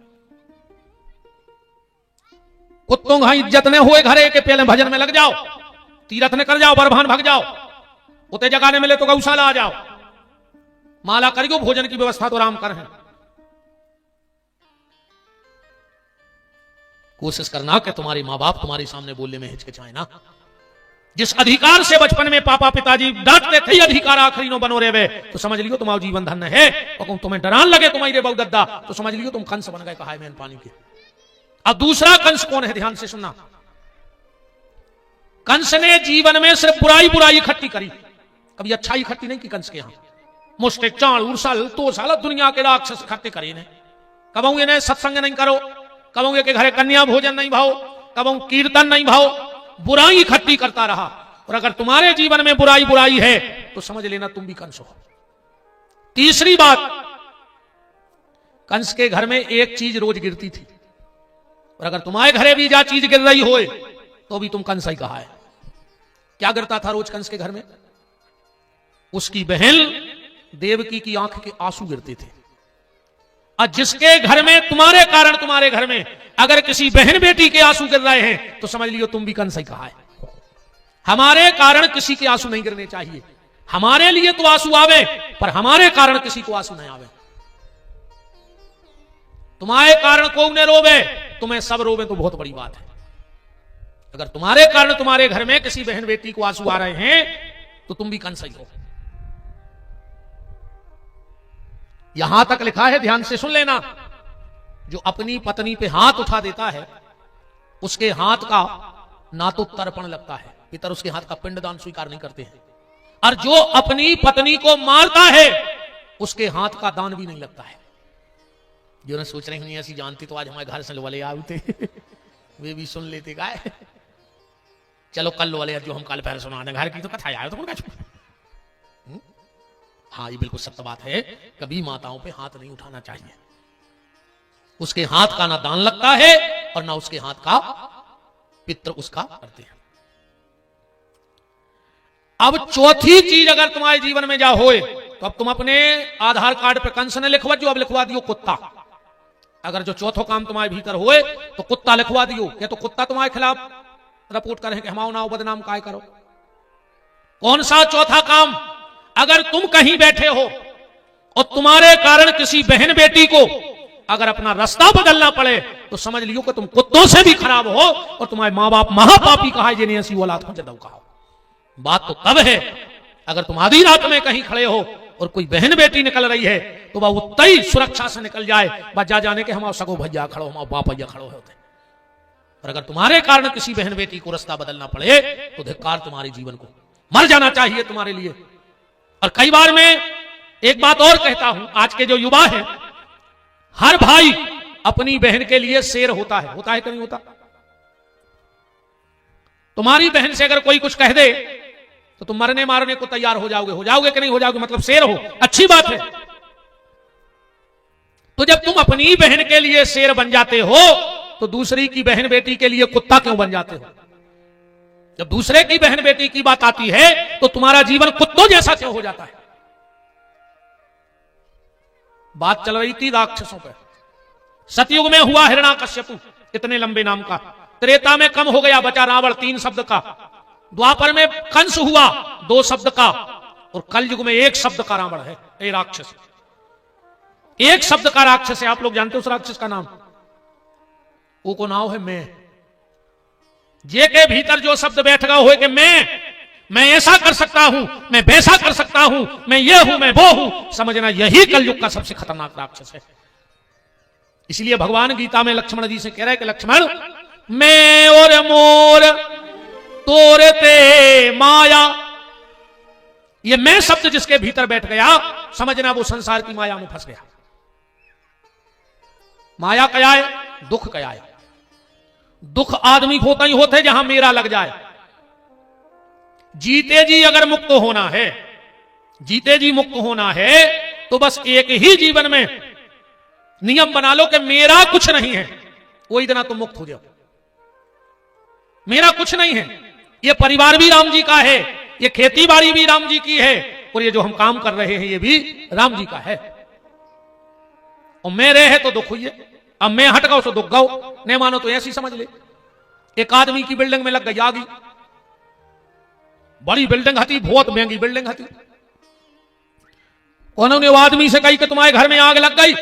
कुत्तों का इज्जत ने हुए घरे के पहले भजन में लग जाओ, तीरथ ने कर जाओ, बरभान भग जाओ, उते जगह ने मिले तो गौशाला आ जाओ, माला करियो, भोजन की व्यवस्था तो राम कर है। कोशिश करना कि तुम्हारी मां बाप तुम्हारे सामने बोलने में हिचकिचाए ना। जिस अधिकार से बचपन में पापा पिताजी डांटते थे, अधिकार आखिरी नो बनो रे, तो समझ लियो तुम्हारा जीवन धन्य है। और तुम्हें डरान लगे तुम्हारी बहुदत्ता, तो समझ लियो तुम कंस बन गए, कहा है मेन पानी के। अब दूसरा कंस कौन है? ध्यान से सुनना। कंस ने जीवन में सिर्फ बुराई बुराई इकट्ठी करी, कभी अच्छाई इकट्ठी नहीं की। कंस के यहां मुस्टिक चाण उर्सल तो साला दुनिया के राक्षस इकट्ठे करे ने। कबहू इन्हें सत्संग नहीं करो, कबहू के घरे कन्या भोजन नहीं भाओ, कबहू कीर्तन नहीं भाओ, बुराई इकट्ठी करता रहा। और अगर तुम्हारे जीवन में बुराई बुराई है तो समझ लेना तुम भी कंस हो। तीसरी बात, कंस के घर में एक चीज रोज गिरती थी, और अगर तुम्हारे घरे भी जा चीज गिर रही हो तो भी तुम कंस ही कहा है। क्या गिरता था रोज कंस के घर में? उसकी बहन देवकी की आंख के आंसू गिरते थे। और जिसके घर में तुम्हारे कारण, तुम्हारे घर में अगर किसी बहन बेटी के आंसू गिर रहे हैं तो समझ लियो तुम भी कंस ही कहा है। हमारे कारण किसी के आंसू नहीं गिरने चाहिए। हमारे लिए तो आंसू आवे, पर हमारे कारण किसी को आंसू नहीं आवे। तुम्हारे कारण को न रोवे, तुम्हें सब रोवे तो बहुत बड़ी बात है। अगर तुम्हारे कारण तुम्हारे घर में किसी बहन बेटी को आंसू आ रहे हैं तो तुम भी कंस ही हो। यहां तक लिखा है, ध्यान से सुन लेना, जो अपनी पत्नी पे हाथ उठा देता है उसके हाथ का ना तो तर्पण लगता है, पितर उसके हाथ का पिंडदान स्वीकार नहीं करते हैं, और जो अपनी पत्नी को मारता है उसके हाथ का दान भी नहीं लगता है। जो ने सोच रहे हैं ऐसी जानती तो आज हमारे घर से वाले आते वे भी सुन लेते गाय। चलो कल वाले जो हम कल पहले सुनाने घर की तो कथा आया तो हाँ, ये बिल्कुल सत्य बात है। कभी माताओं पे हाथ नहीं उठाना चाहिए। उसके हाथ का ना दान लगता है और ना उसके हाथ का पित्र उसका करते हैं। अब चौथी चीज अगर तुम्हारे जीवन में जा होए तो अब तुम अपने आधार कार्ड पे कंस ने लिखवा जो, अब लिखवा दियो कुत्ता। अगर जो चौथो काम तुम्हारे भीतर होए तो कुत्ता लिखवा दियो। क्या तो कुत्ता तुम्हारे खिलाफ रिपोर्ट करें कि हमारा नाव बदनाम काय करो। कौन सा चौथा काम? अगर तुम कहीं बैठे हो और तुम्हारे कारण किसी बहन बेटी को अगर अपना रास्ता बदलना पड़े तो समझ लियो कि तुम कुत्तों से भी खराब हो और तुम्हारे मां बाप महापापी कहा है जिन्हें ऐसी औलाद को जदव कहा। बात तो तब है अगर तुम आधी रात में कहीं खड़े हो और कोई बहन बेटी निकल रही है तो वह उतना ही सुरक्षा से निकल जाए, बजा जाने के हमारे सगो भैया खड़ो, हमारे बाप भैया खड़ो होते। और अगर तुम्हारे कारण किसी बहन बेटी को रास्ता बदलना पड़े तो धिक्कार तुम्हारे जीवन को, मर जाना चाहिए तुम्हारे लिए। और कई बार मैं एक बात और कहता हूं, आज के जो युवा हैं, हर भाई अपनी बहन के लिए शेर होता है कि नहीं होता? तुम्हारी बहन से अगर कोई कुछ कह दे तो तुम मरने मारने को तैयार हो जाओगे कि नहीं हो जाओगे? मतलब शेर हो, अच्छी बात है। तो जब तुम अपनी बहन के लिए शेर बन जाते हो तो दूसरी की बहन बेटी के लिए कुत्ता क्यों बन जाते हो? जब दूसरे की बहन बेटी की बात आती है तो तुम्हारा जीवन कुत्तों जैसा क्यों हो जाता है? बात चल रही थी राक्षसों पर। सतयुग में हुआ हिरण्याकश्यपु, इतने लंबे नाम का। त्रेता में कम हो गया, बचा रावण 3 शब्द का। द्वापर में कंस हुआ 2 शब्द का, और कल युग में 1 शब्द का रावण है, ये राक्षस। 1 शब्द का राक्षस है। आप लोग जानते हो उस राक्षस का नाम? वो को नाम है मैं। जे के भीतर जो शब्द बैठ गया हो कि मैं ऐसा कर सकता हूं, मैं वैसा कर सकता हूं, मैं ये हूं, मैं वो हूं, समझना यही कलयुग का सबसे खतरनाक राक्षस है। इसलिए भगवान गीता में लक्ष्मण जी से कह रहे हैं कि लक्ष्मण, मैं और मोर तोरते माया, ये मैं शब्द जिसके भीतर बैठ गया समझना वो संसार की माया में फंस गया। माया क्या है? दुख क्या है? दुख आदमी होता ही होते जहां मेरा लग जाए। जीते जी अगर मुक्त होना है, जीते जी मुक्त होना है तो बस एक ही जीवन में नियम बना लो कि मेरा कुछ नहीं है, वही दिन तुम मुक्त हो जाओ। मेरा कुछ नहीं है, ये परिवार भी राम जी का है, ये खेती बाड़ी भी राम जी की है, और ये जो हम काम कर रहे हैं ये भी राम जी का है। और मैं रहे तो दुख हुई है, अब मैं हट गया तो दुख गाओ, नहीं मानो तो ऐसी समझ ले। एक आदमी की बिल्डिंग में लग गई आगी, बड़ी बिल्डिंग हती, बहुत महंगी बिल्डिंग हती। उन्होंने वो आदमी से कही कि तुम्हारे घर में आग लग गई।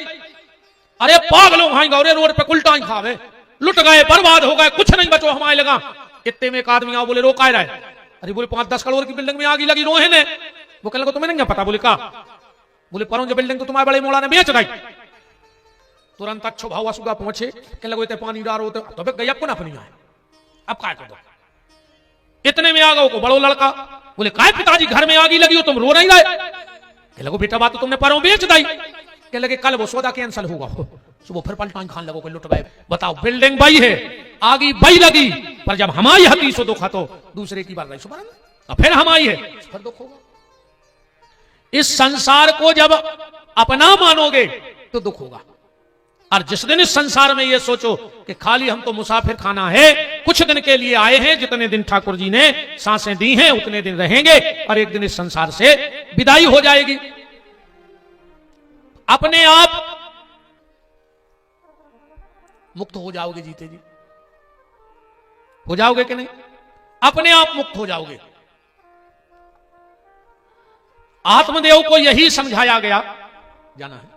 अरे पागलों भाई गौरे रोड पे उल्टा ही खावे, लुट गए, बर्बाद हो गए, कुछ नहीं बचो हमारे लगा। इतने में एक आदमी आओ, बोले रोका रहे। अरे बोले 5-10 करोड़ की बिल्डिंग में आगी लगी, रोहे ने। वो कहने को तुम्हें नहीं पता? बोले का? बोले पर जो बिल्डिंग तो तुम्हारे बड़े मोड़ा ने बेच दी। तुरंत अच्छो भाव सुगा पहुंचे, कहने लगे इतने पानी डालो तो गई आपको ना अपनी आए, अब क्या कर दो। इतने में आ गए को बड़ो लड़का, बोले काय पिताजी घर में आगी लगी हो, तुम रो नहीं रहे? कहने लगे बेटा बात तो तुमने परों बेच दी। कहने लगे कल वो सौदा कैंसिल होगा, सुबह फिर पलटाई खान लगो, लुट गए। बताओ बिल्डिंग बई है, आगी बई लगी, पर जब हमारी हती सो दुख तो दूसरे की बात रही, फिर हमारी है फिर दुख होगा। इस संसार को जब अपना मानोगे तो दुख होगा। और जिस दिन इस संसार में ये सोचो कि खाली हम तो मुसाफिर खाना है, कुछ दिन के लिए आए हैं, जितने दिन ठाकुर जी ने सांसें दी हैं उतने दिन रहेंगे और एक दिन इस संसार से विदाई हो जाएगी। अपने आप मुक्त हो जाओगे जीते जी। हो जाओगे कि नहीं? अपने आप मुक्त हो जाओगे। आत्मदेव को यही समझाया गया। जाना है?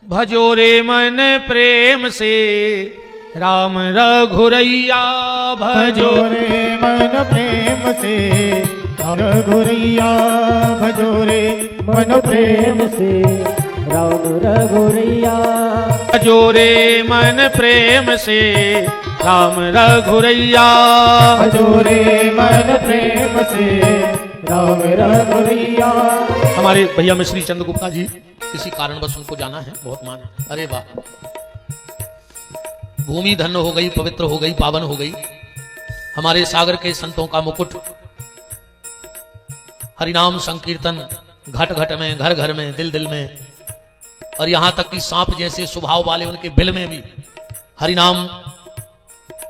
भजो रे मन प्रेम से राम रघुरैया, भजो रे मन प्रेम से राम रघुरैया, भजो रे मन प्रेम से राम रघुरैया, भजो रे मन प्रेम से राम रघुरैया, भजो रे मन प्रेम से राम रघुरैया। हमारे भैया में श्री चंद्रगुप्ता जी, किसी कारणवश उनको जाना है, बहुत मान। अरे वाह, भूमि धन्य हो गई, पवित्र हो गई, पावन हो गई। हमारे सागर के संतों का मुकुट, हरिनाम संकीर्तन घट घट में, घर घर में, दिल दिल में, और यहां तक कि सांप जैसे स्वभाव वाले उनके बिल में भी हरिनाम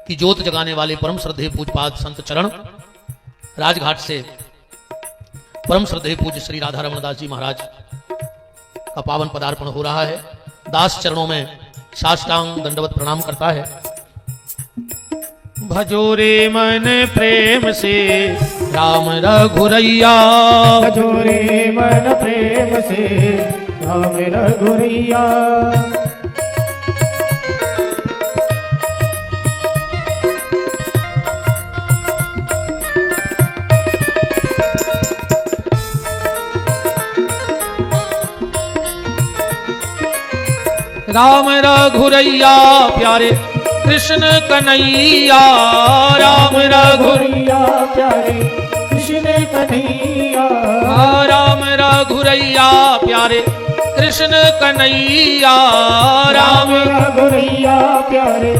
की ज्योत जगाने वाले परम श्रद्धेय पूजपाद संत चरण राजघाट से परम श्रद्धेय पूज्य श्री राधा रमण दास जी महाराज का पावन पदार्पण हो रहा है। दास चरणों में साष्टांग दंडवत प्रणाम करता है। भजो रे मन प्रेम से राम रघुरैया, भजो रे मन प्रेम से राम रघुरैया, राम रघुरैया प्यारे कृष्ण कन्हैया, राम रघुरैया प्यारे कृष्ण कन्हैया, राम रघुरैया प्यारे कृष्ण कन्हैया, राम रघुरैया प्यारे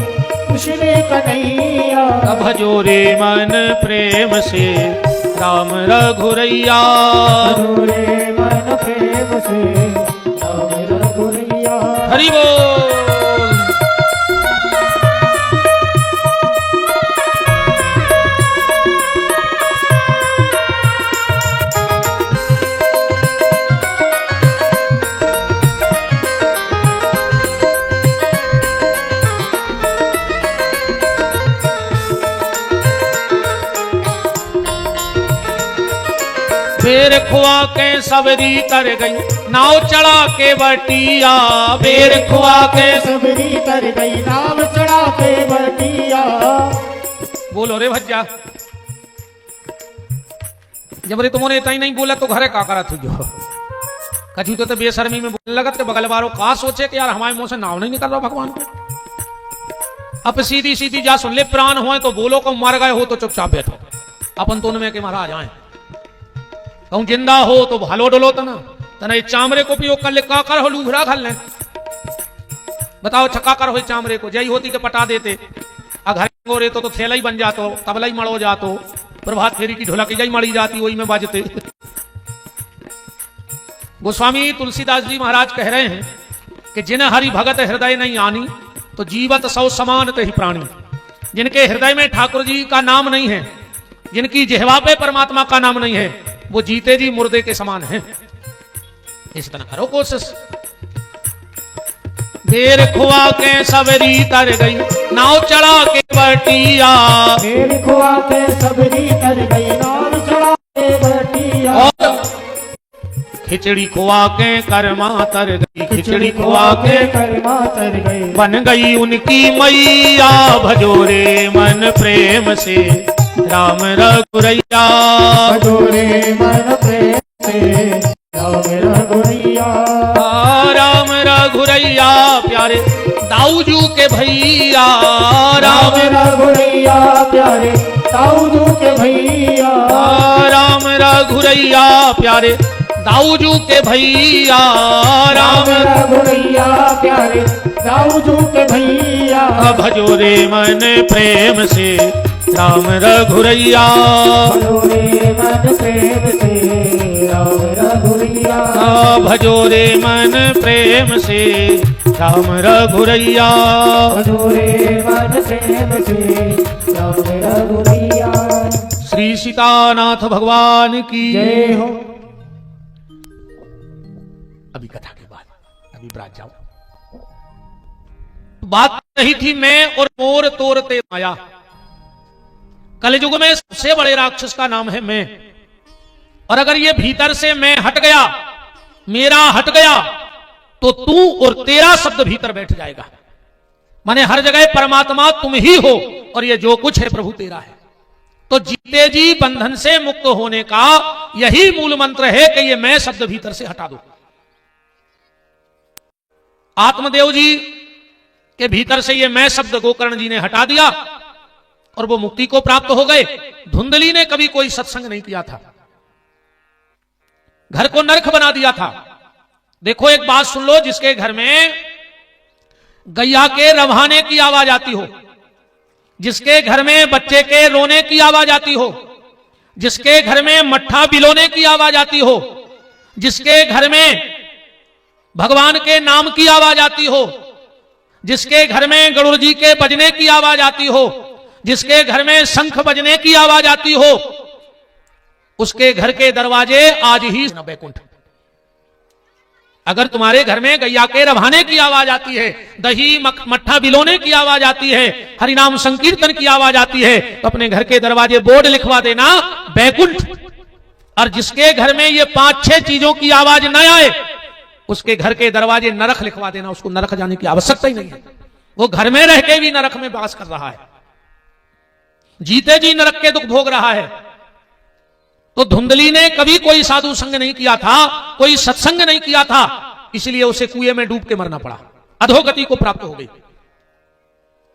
कृष्ण कन्हैया, भजो रे मन प्रेम से राम रघुरैया, भजो रे मन प्रेम से राम रघुरैया। हरि बोल। बेर खुआ के सबरी तर गई, नाव चढ़ा के बटिया, बेर खुआ के सबरी तर गई, नाव चढ़ा के बटिया। बोलो रे भज्जा, जब रे तुमने इतना ही नहीं बोला तो घरे का करा तुझो कछु तो बेशर्मी में बोलने लगत के बगल वालों का सोचे कि यार हमारे मुंह से नाव नहीं निकल रहा भगवान को। अब सीधी सीधी जा सुन ले, प्राण हुए तो बोलो, को मर गए हो तो चुपचाप बैठो। अपन तो उनमें के महाराज आए, कहूं जिंदा हो तो भालो डोलो तना तना, चामरे को पियो कर ले, का कर हो लूभरा घल ले। बताओ छक्का कर हो चामरे को, जय होती के पटा देते, घर गोरे तो थैला ही बन जातो, तबला ही मड़ो जातो, प्रभात फेरी की ढोलक जय मड़ी जाती, वही में बाजते। गोस्वामी तुलसीदास जी महाराज कह रहे हैं कि जिन हरि भगत हृदय नहीं आनी, तो जीवत सौ समान ते ही प्राणी। जिनके हृदय में ठाकुर जी का नाम नहीं है, जिनकी जिह्वा पे परमात्मा का नाम नहीं है, वो जीते जी मुर्दे के समान है। इस तरह करो कोशिश। देर खुआ के सबरी तर गई, नाव चढ़ा के बटिया, देर खुआ के सबरी तर गई, नाव चढ़ा के बटिया। और खिचड़ी खुआ के कर्मा तर गई, खिचड़ी खुआ के कर्मा तर गई, बन गई उनकी मैया। भजो रे मन प्रेम से राम रघुरैया, भजो रे मन प्रेम से राम रघुरैया, राम रघुरैया प्यारे दाऊजू के भैया, राम रघुरैया प्यारे दाऊजू के भैया, राम रघुरैया प्यारे दाऊजू के भैया, राम रघुरैया प्यारे दाऊजू के भैया। भजो रे मन प्रेम से राम रघुरैया, भजो रे मन प्रेम से राम रघुरैया, भजो रे मन प्रेम से राम रघुरैया। अधूरे मन प्रेम से राम रघुरैया। श्री सीतानाथ भगवान की जय हो। अभी कथा के बाद अभी ब्राज जाओ। बात नहीं थी मैं और मोर तोरते माया। कलयुग में सबसे बड़े राक्षस का नाम है मैं। और अगर ये भीतर से मैं हट गया, मेरा हट गया, तो तू और तेरा शब्द भीतर बैठ जाएगा। माने हर जगह परमात्मा तुम ही हो और ये जो कुछ है प्रभु तेरा है। तो जीते जी बंधन से मुक्त होने का यही मूल मंत्र है कि ये मैं शब्द भीतर से हटा दो। आत्मदेव जी के भीतर से ये मैं शब्द गोकर्ण जी ने हटा दिया और वो मुक्ति को प्राप्त हो गए। धुंधली ने कभी कोई सत्संग नहीं किया था, घर को नरक बना दिया था। देखो एक बात सुन लो, जिसके घर में गैया के रवाने की आवाज आती हो, जिसके घर में बच्चे के रोने की आवाज आती हो, जिसके घर में मट्ठा बिलोने की आवाज आती हो, जिसके घर में भगवान के नाम की आवाज आती हो, जिसके घर में गरुड़ जी के बजने की आवाज आती हो, जिसके घर में शंख बजने की आवाज आती हो, उसके घर के दरवाजे आज ही बैकुंठ। अगर तुम्हारे घर में गैया के रवाने की आवाज आती है, दही मट्ठा बिलोने की आवाज आती है, हरिनाम संकीर्तन की आवाज आती है, तो अपने घर के दरवाजे बोर्ड लिखवा देना बैकुंठ। और जिसके घर में ये 5-6 चीजों की आवाज न आए, उसके घर के दरवाजे नरक लिखवा देना। उसको नरक जाने की आवश्यकता ही नहीं है, वो घर में रह के भी नरक में वास कर रहा है, जीते जी नरक के दुख भोग रहा है। तो धुंधली ने कभी कोई साधु संग नहीं किया था, कोई सत्संग नहीं किया था, इसलिए उसे कुएं में डूब के मरना पड़ा, अधोगति को प्राप्त हो गई।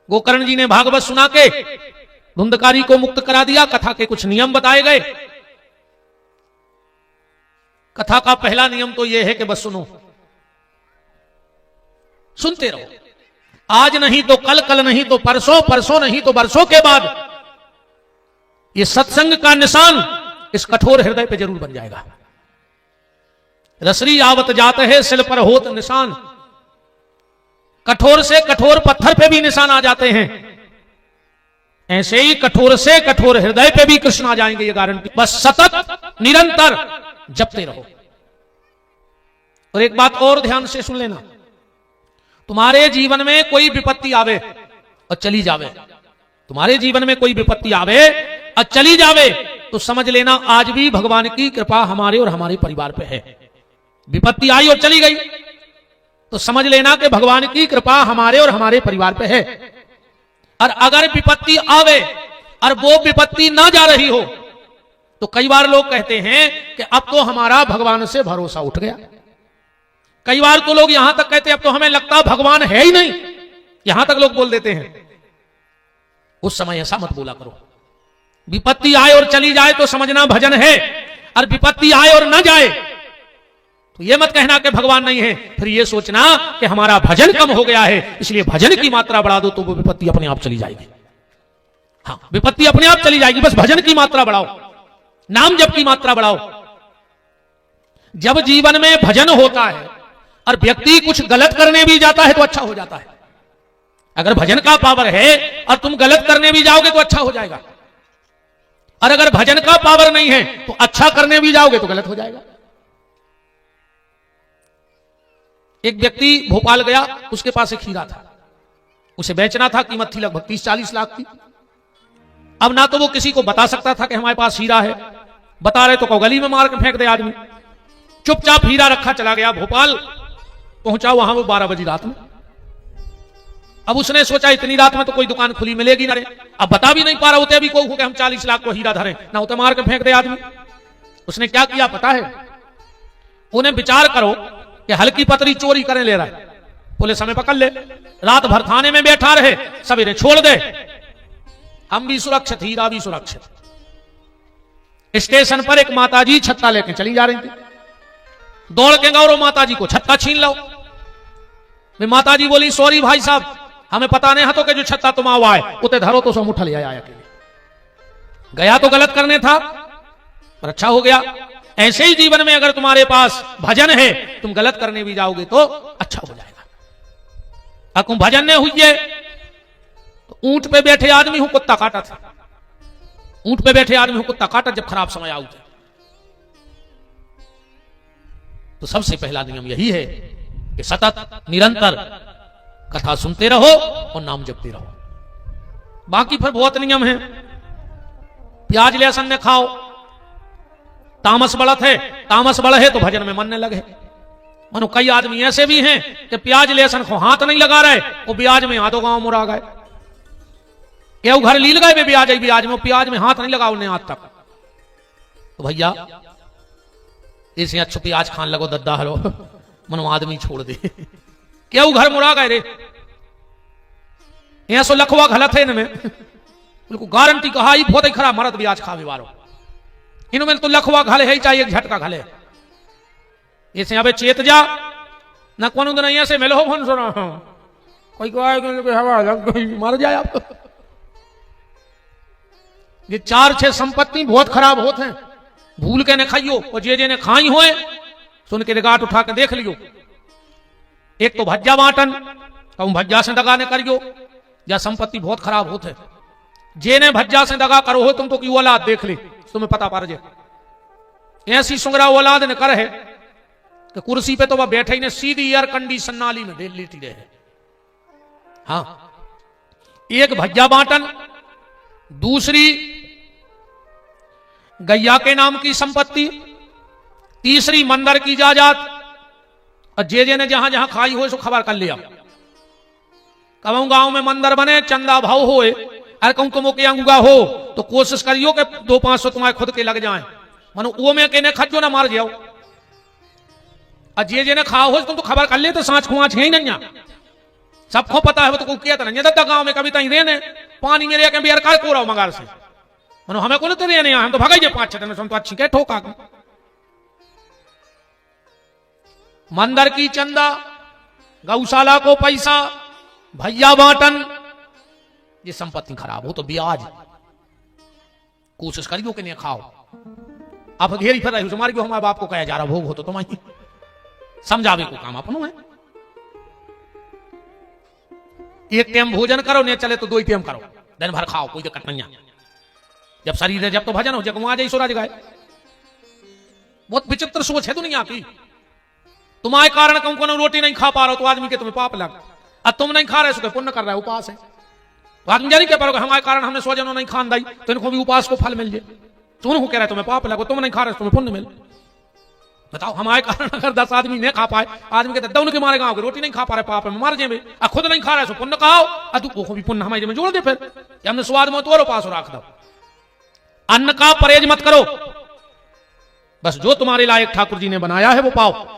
गोकर्ण जी ने भागवत सुना के धुंधकारी को मुक्त करा दिया। कथा के कुछ नियम बताए गए। कथा का पहला नियम तो यह है कि बस सुनो, सुनते रहो। आज नहीं तो कल, कल नहीं तो परसों, परसों नहीं तो बरसों के बाद ये सत्संग का निशान इस कठोर हृदय पे जरूर बन जाएगा। रसरी आवत जात है सिल पर होत निशान। कठोर से कठोर पत्थर पे भी निशान आ जाते हैं, ऐसे ही कठोर से कठोर हृदय पे भी कृष्ण आ जाएंगे, ये गारंटी। बस सतत निरंतर जपते रहो। और एक बात और ध्यान से सुन लेना, तुम्हारे जीवन में कोई विपत्ति आवे और चली जावे, तुम्हारे जीवन में कोई विपत्ति आवे और चली जावे, तो समझ लेना आज भी भगवान की कृपा हमारे और हमारे परिवार पे है। विपत्ति आई और चली गई तो समझ लेना कि भगवान की कृपा हमारे और हमारे परिवार पे है। और अगर विपत्ति आवे और वो विपत्ति ना जा रही हो, तो कई बार लोग कहते हैं कि अब तो हमारा भगवान से भरोसा उठ गया। कई बार तो लोग यहां तक कहते हैं अब तो हमें लगता भगवान है ही नहीं, यहां तक लोग बोल देते हैं। उस समय ऐसा मत बोला करो। विपत्ति आए और चली जाए तो समझना भजन है, और विपत्ति आए और न जाए तो यह मत कहना कि भगवान नहीं है। फिर यह सोचना कि हमारा भजन कम हो गया है, इसलिए भजन की मात्रा बढ़ा दो तो वो विपत्ति अपने आप चली जाएगी। हाँ, विपत्ति अपने आप चली जाएगी, बस भजन की मात्रा बढ़ाओ, नाम जप की मात्रा बढ़ाओ। जब जीवन में भजन होता है और व्यक्ति कुछ गलत करने भी जाता है तो अच्छा हो जाता है। अगर भजन का पावर है और तुम गलत करने भी जाओगे तो अच्छा हो जाएगा, और अगर भजन का पावर नहीं है तो अच्छा करने भी जाओगे तो गलत हो जाएगा। एक व्यक्ति भोपाल गया, उसके पास एक हीरा था, उसे बेचना था, कीमत थी लगभग 30-40 लाख की। अब ना तो वो किसी को बता सकता था कि हमारे पास हीरा है, बता रहे तो गली में मार के फेंक दे आदमी। चुपचाप हीरा रखा चला गया, भोपाल पहुंचा, वहां वो 12 बजे रात में। अब उसने सोचा इतनी रात में तो कोई दुकान खुली मिलेगी ना रे, अब बता भी नहीं पा रहा होते अभी को कि हम 40 लाख को हीरा धरे, ना होते मार के फेंक दे आदमी। उसने क्या किया पता है? उन्हें विचार करो कि हल्की पतरी चोरी करने ले रहा है, पुलिस हमें पकड़ ले, रात भर थाने में बैठा रहे, सवेरे छोड़ दे, हम भी सुरक्षित, हीरा भी सुरक्षित। स्टेशन पर एक माताजी छत्ता लेके चली जा रही थी, दौड़ के गौरव माताजी को छत्ता छीन लो। माताजी बोली सॉरी भाई साहब, हमें पता नहीं हाथों के जो छत्ता तुम आओ आए उते धरो तो सो उठा ले आया के लिए। गया तो गलत करने था पर अच्छा हो गया। ऐसे ही जीवन में अगर तुम्हारे पास भजन है, तुम गलत करने भी जाओगे तो अच्छा हो जाएगा। अकू भजन ने हुई तो ऊंट पे बैठे आदमी हूं कुत्ता काटा था, ऊंट पे बैठे आदमी हूं कुत्ता काटा जब खराब समय आऊ थे। तो सबसे पहला नियम यही है कि सतत निरंतर कथा सुनते रहो और नाम जपते रहो। बाकी फिर बहुत नियम है। प्याज लहसुन ने खाओ, तामस बढ़त है, तामस बढ़ है तो भजन में मन न लगे। मानो कई आदमी ऐसे भी हैं कि प्याज लहसुन को हाथ नहीं लगा रहे, वो ब्याज में हाथों गांव मुरा गए, ये घर लील गए ब्याज ब्याज में, प्याज में हाथ नहीं लगा उन्हें आज तक। तो भैया इसे अच्छो प्याज खान लगो दद्दा हलो मनो आदमी छोड़ दे क्यों घर मुरा गए रे। ऐसो लखवा गलत है इनमें, बिल्कुल गारंटी कहा ही बहुत ही खराब मरद ब्याज खावे वालो। इनमें तो लखवा घले है ही चाहिए, एक झटका घले। ऐसे अबे चेत जा न कोनो दिन ऐसे मिलो फोन सुना कोई को हवा लग गई मर जाए आप। ये 4-6 संपत्ति बहुत खराब होते हैं, भूल के ने खाइयो और जे ने खाई होए सुन के गांठ उठा के देख लियो। एक तो भज्जा बांटन कहूं भज्जा से दगा ने करियो, या संपत्ति बहुत खराब होते। जे ने भज्जा से दगा करो हो तुम तो की औलाद देख ले तुम्हें पता पड़ जाए। ऐसी सुंगरा औलाद ने कर है कि कुर्सी पे तो वह बैठे ही ने सीधी एयर कंडीशन नाली में लेटी रहे। हाँ, एक भज्जा बांटन, दूसरी गैया के नाम की संपत्ति, तीसरी मंदिर की जायदाद। और जे ने जहां जहां खाई हो सो खबर कर लिया। कहूं गांव में मंदिर बने चंदा भाव होए, अरे कहूं तुम के अंगुगा हो तो कोशिश करियो कि 200-500 तुम्हारे खुद के लग जाए, मानो वो में के ने खजो ना मार जाओ। और जे ने खाओ हो तुम तो खबर कर ले तो सांच खुआच है ही नहीं, सबको पता है वो तो कोई कहता नहीं दद्दा गांव में कभी तई रहने पानी मेरे के बिहार का कोरा मगार से मनो हमें को तो रहने हम तो भगाइए 5-6 दिन तो अच्छी कह ठोका। मंदिर की चंदा, गौशाला को पैसा, भैया बांटन, ये संपत्ति खराब हो तो ब्याज कोशिश करियो कि नहीं खाओ। आप घेरी फिर रही मार हमारे बाप को कहा जा रहा भोग हो तो तुम्हारी समझावे को काम अपनों है। एक टाइम भोजन करो नहीं चले तो 2 टाइम करो, दिन भर खाओ कोई दिक्कत नहीं है। जब शरीर है जब तो भजन हो, जब वहां जाए सोरा जगाए। बहुत विचित्र सोच है दुनिया की। तुम्हारे कारण कहूं कोनो रोटी नहीं खा पा रहे हो तो आदमी के तुम्हें पाप लग, अब तुम नहीं खा रहे हो पुण्य कर रहे हो, उपास है तो आदमी जानी क्या पाओगे हमारे कारण हमने स्वजनों नहीं खान दाई तो इनको भी उपास को फल मिल जाए। तुम कह रहे तुम्हें पाप लगो, तुम नहीं खा रहे तुम्हें पुण्य मिल। बताओ हमारे कारण अगर 10 आदमी नहीं खा पाए, आदमी के दौड़ के मारे गाँव रोटी नहीं खा पा रहे पाप में मार जाए, खुद नहीं खा रहे सो पुण्य खाओ, तू भी पुण्य हमारे में जोड़ दे, फिर हमने स्वाद में तो पास रख दो। अन्न का परहेज मत करो, बस जो तुम्हारे लायक ठाकुर जी ने बनाया है वो पाओ।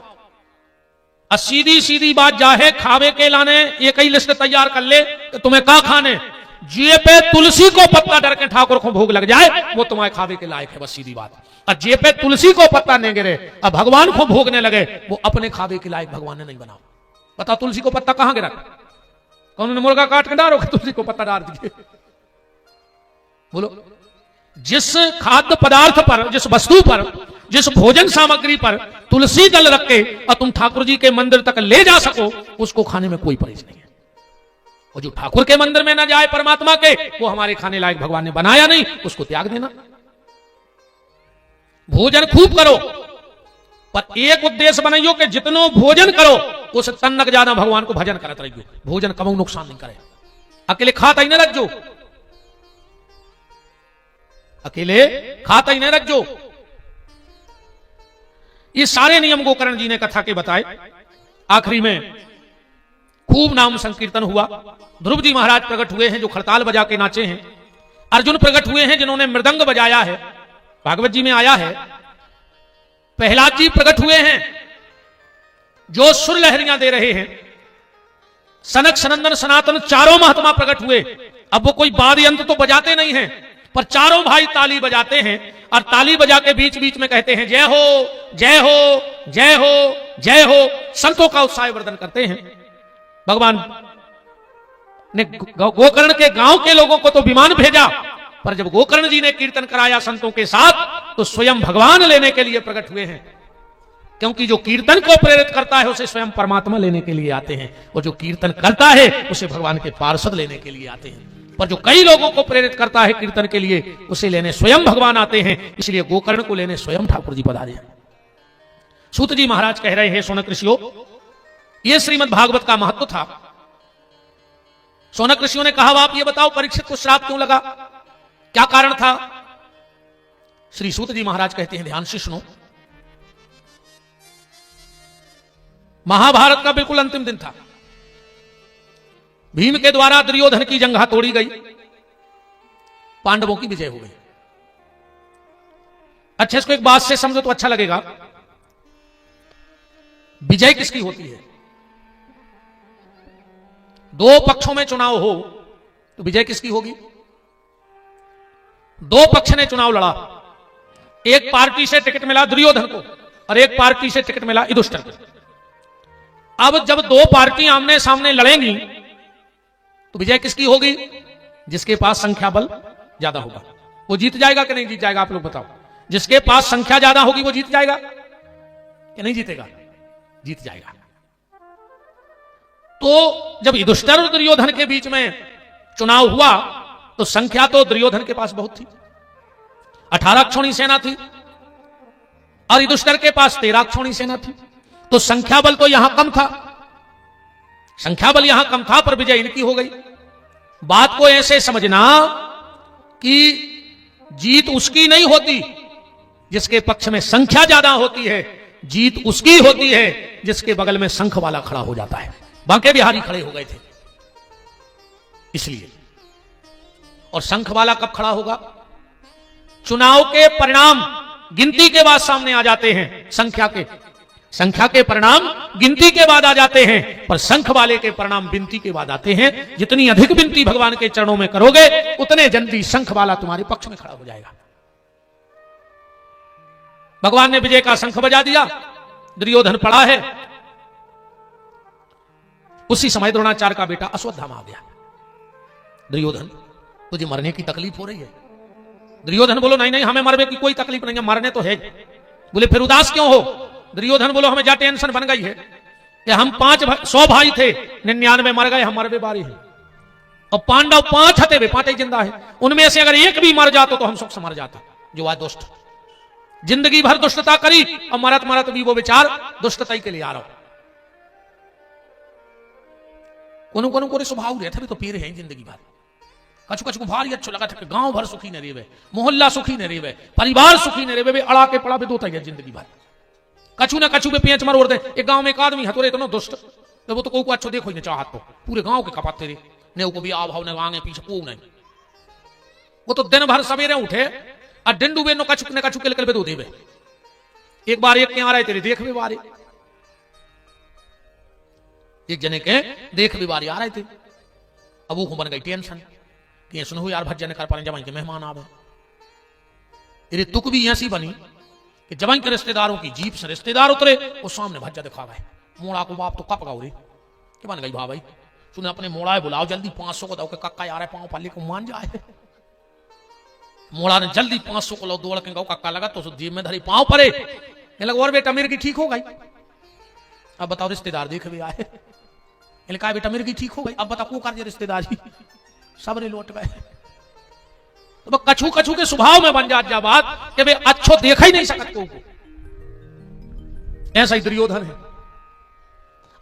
सीधी सीधी बात जाहे खावे के लाने एक ही लिस्ट तैयार कर ले तो तुम्हें का खाने, जे पे तुलसी को पत्ता डर के ठाकुर को भोग लग जाए वो तुम्हारे खावे के लायक है, बस सीधी बात। और जे पे तुलसी को पत्ता नहीं गिरे और भगवान को भोगने लगे वो अपने खावे के लायक भगवान ने नहीं बनाओ। बताओ तुलसी को पत्ता कहां गिरा, कौन ने मुर्गा काट के डालो तुलसी को पत्ता डाल दीजिए। बोलो, जिस खाद्य पदार्थ पर, जिस वस्तु पर, जिस भोजन सामग्री पर तुलसी दल रख के और तुम ठाकुर जी के मंदिर तक ले जा सको उसको खाने में कोई परहेज नहीं है। और जो ठाकुर के मंदिर में ना जाए परमात्मा के, वो हमारे खाने लायक भगवान ने बनाया नहीं, उसको त्याग देना। भोजन खूब करो पर एक उद्देश्य बनाइयो कि जितनो भोजन करो उस तन्नक ज्यादा भगवान को भजन करते रहियो। भोजन कमाऊ नुकसान नहीं करे, अकेले खाता ही न रख जो, अकेले खाता ही न रख जो। ये सारे नियम गोकर्ण जी ने कथा के बताए। आखिरी में खूब नाम संकीर्तन हुआ। ध्रुव जी महाराज प्रकट हुए हैं जो खड़ताल बजा के नाचे हैं। अर्जुन प्रकट हुए हैं जिन्होंने मृदंग बजाया है, भागवत जी में आया है। प्रहलाद जी प्रकट हुए हैं जो सुर लहरियां दे रहे हैं। सनक सनंदन सनातन चारों महात्मा प्रकट हुए। अब वो कोई वाद्य यंत्र तो बजाते नहीं हैं पर चारों भाई ताली बजाते हैं और ताली बजा के बीच बीच में कहते हैं जय हो जय हो जय हो जय हो। संतों का उत्साह वर्धन करते हैं। भगवान ने गोकर्ण के गांव के लोगों को तो विमान भेजा, पर जब गोकर्ण जी ने कीर्तन कराया संतों के साथ तो स्वयं भगवान लेने के लिए प्रकट हुए हैं। क्योंकि जो कीर्तन को प्रेरित करता है उसे स्वयं परमात्मा लेने के लिए आते हैं, और जो कीर्तन करता है उसे भगवान के पार्षद लेने के लिए आते हैं। पर जो कई लोगों को प्रेरित करता है कीर्तन के लिए, उसे लेने स्वयं भगवान आते हैं। इसलिए गोकर्ण को लेने स्वयं ठाकुर जी पधारे। सूत जी महाराज कह रहे हैं, शौनक ऋषियों, यह श्रीमद् भागवत का महत्व था। शौनक ऋषियों ने कहा, आप ये बताओ परीक्षित को श्राप क्यों लगा, क्या कारण था? श्री सूत जी महाराज कहते हैं, ध्यान से सुनो। महाभारत का बिल्कुल अंतिम दिन था। भीम के द्वारा दुर्योधन की जंघा तोड़ी गई, पांडवों की विजय हो गई। अच्छा, इसको एक बात से समझो तो अच्छा लगेगा। विजय किसकी होती है? दो पक्षों में चुनाव हो तो विजय किसकी होगी? दो पक्ष ने चुनाव लड़ा, एक पार्टी से टिकट मिला दुर्योधन को और एक पार्टी से टिकट मिला युधिष्ठिर को। अब जब दो पार्टी आमने सामने लड़ेंगी तो विजय किसकी होगी? जिसके पास संख्या बल ज्यादा होगा वो जीत जाएगा कि नहीं जीत जाएगा? आप लोग बताओ। जिसके पास संख्या ज्यादा होगी वो जीत जाएगा कि नहीं जीतेगा? जीत जाएगा। तो जब युधिष्ठिर और दुर्योधन के बीच में चुनाव हुआ तो संख्या तो दुर्योधन के पास बहुत थी, 18 अक्षौणी सेना थी, और युधिष्ठिर के पास 13 अक्षौणी सेना थी। तो संख्या बल तो यहां कम था, संख्या बल यहां कम था, पर विजय इनकी हो गई। बात को ऐसे समझना कि जीत उसकी नहीं होती जिसके पक्ष में संख्या ज्यादा होती है, जीत उसकी होती है जिसके बगल में शंख वाला खड़ा हो जाता है। बांके बिहारी खड़े हो गए थे इसलिए। और शंख वाला कब खड़ा होगा? चुनाव के परिणाम गिनती के बाद सामने आ जाते हैं। संख्या के परिणाम गिनती के बाद आ जाते हैं, पर शंख वाले के परिणाम विनती के बाद आते हैं। जितनी अधिक विनती भगवान के चरणों में करोगे उतने जल्दी शंख वाला तुम्हारे पक्ष में खड़ा हो जाएगा। भगवान ने विजय का शंख बजा दिया, दुर्योधन पड़ा है। उसी समय द्रोणाचार्य का बेटा अश्वत्थामा आ गया। दुर्योधन, तुझे मरने की तकलीफ हो रही है? दुर्योधन बोलो, नहीं नहीं, हमें मरने की कोई तकलीफ नहीं है, मरने तो है। बोले फिर उदास क्यों हो? दुर्योधन बोलो, हमें जा टेंशन बन गई है कि हम 100 भाई थे, 99 मर गए, हम मरबे बारी है। और पांडव 5 थे, वे 5 ही जिंदा है। उनमें से अगर एक भी मर जाता तो हम सुख से मर जाते। जो आज दुष्ट, जिंदगी भर दुष्टता करी और मरत मरत भी वो विचार दुष्टता के लिए आ रहा। कोनो को स्वभाव रहता भी तो पी रहे हैं जिंदगी भर। कछु कछु को भारी अच्छा लगा था, गांव भर सुखी न रेवे, मोहल्ला सुखी न रेवे, परिवार सुखी न रेवे, अड़ा के पड़ा भी दो है जिंदगी भर। कछु ना कछु पे पेंच मर उड़ते। एक गांव में एक आदमी हतोरे इतना दुष्ट, तो वो तो को अच्छो देखो ही नहीं चाहत, तो पूरे गांव के कपाते रे ने को भी आभाव ने आगे पीछे को नहीं। वो तो दिन भर सवेरे उठे और डिंडू बे नो कछु ने कछु के निकल दो देवे। एक बार एक के आ रहे तेरे देख भी बारे, एक जने के देख भी बारी आ रहे थे। अब वो बन गई टेंशन कि सुनो यार भजन कर पाने जवाई के मेहमान आवे। तेरे तुक भी ऐसी बनी कि जवाई के रिश्तेदारों की जीप से रिश्तेदार उतरे, वो सामने भज्जा दिखा गए। मोड़ा को बाप तो कप गाओ रे कि बन गई भाई, सुने अपने मोड़ा है बुलाओ जल्दी 500 को दो के कक्का यार पाँव पाली को मान जाए। मोड़ा ने जल्दी 500 को लो, दौड़ के गौ कक्का लगा तो जीप में धरी पाँव पड़े। लगा और बेटा मेरे की ठीक हो गई। अब बताओ रिश्तेदार देख भी आए, कहा बेटा मेरे की ठीक हो गई। अब बताओ को कर रिश्तेदारी, सब रे लौट गए। तो कछु कछु के स्वभाव में बन जात जा बात कि वे अच्छो देखा ही नहीं सकत को। ऐसा ही दुर्योधन है।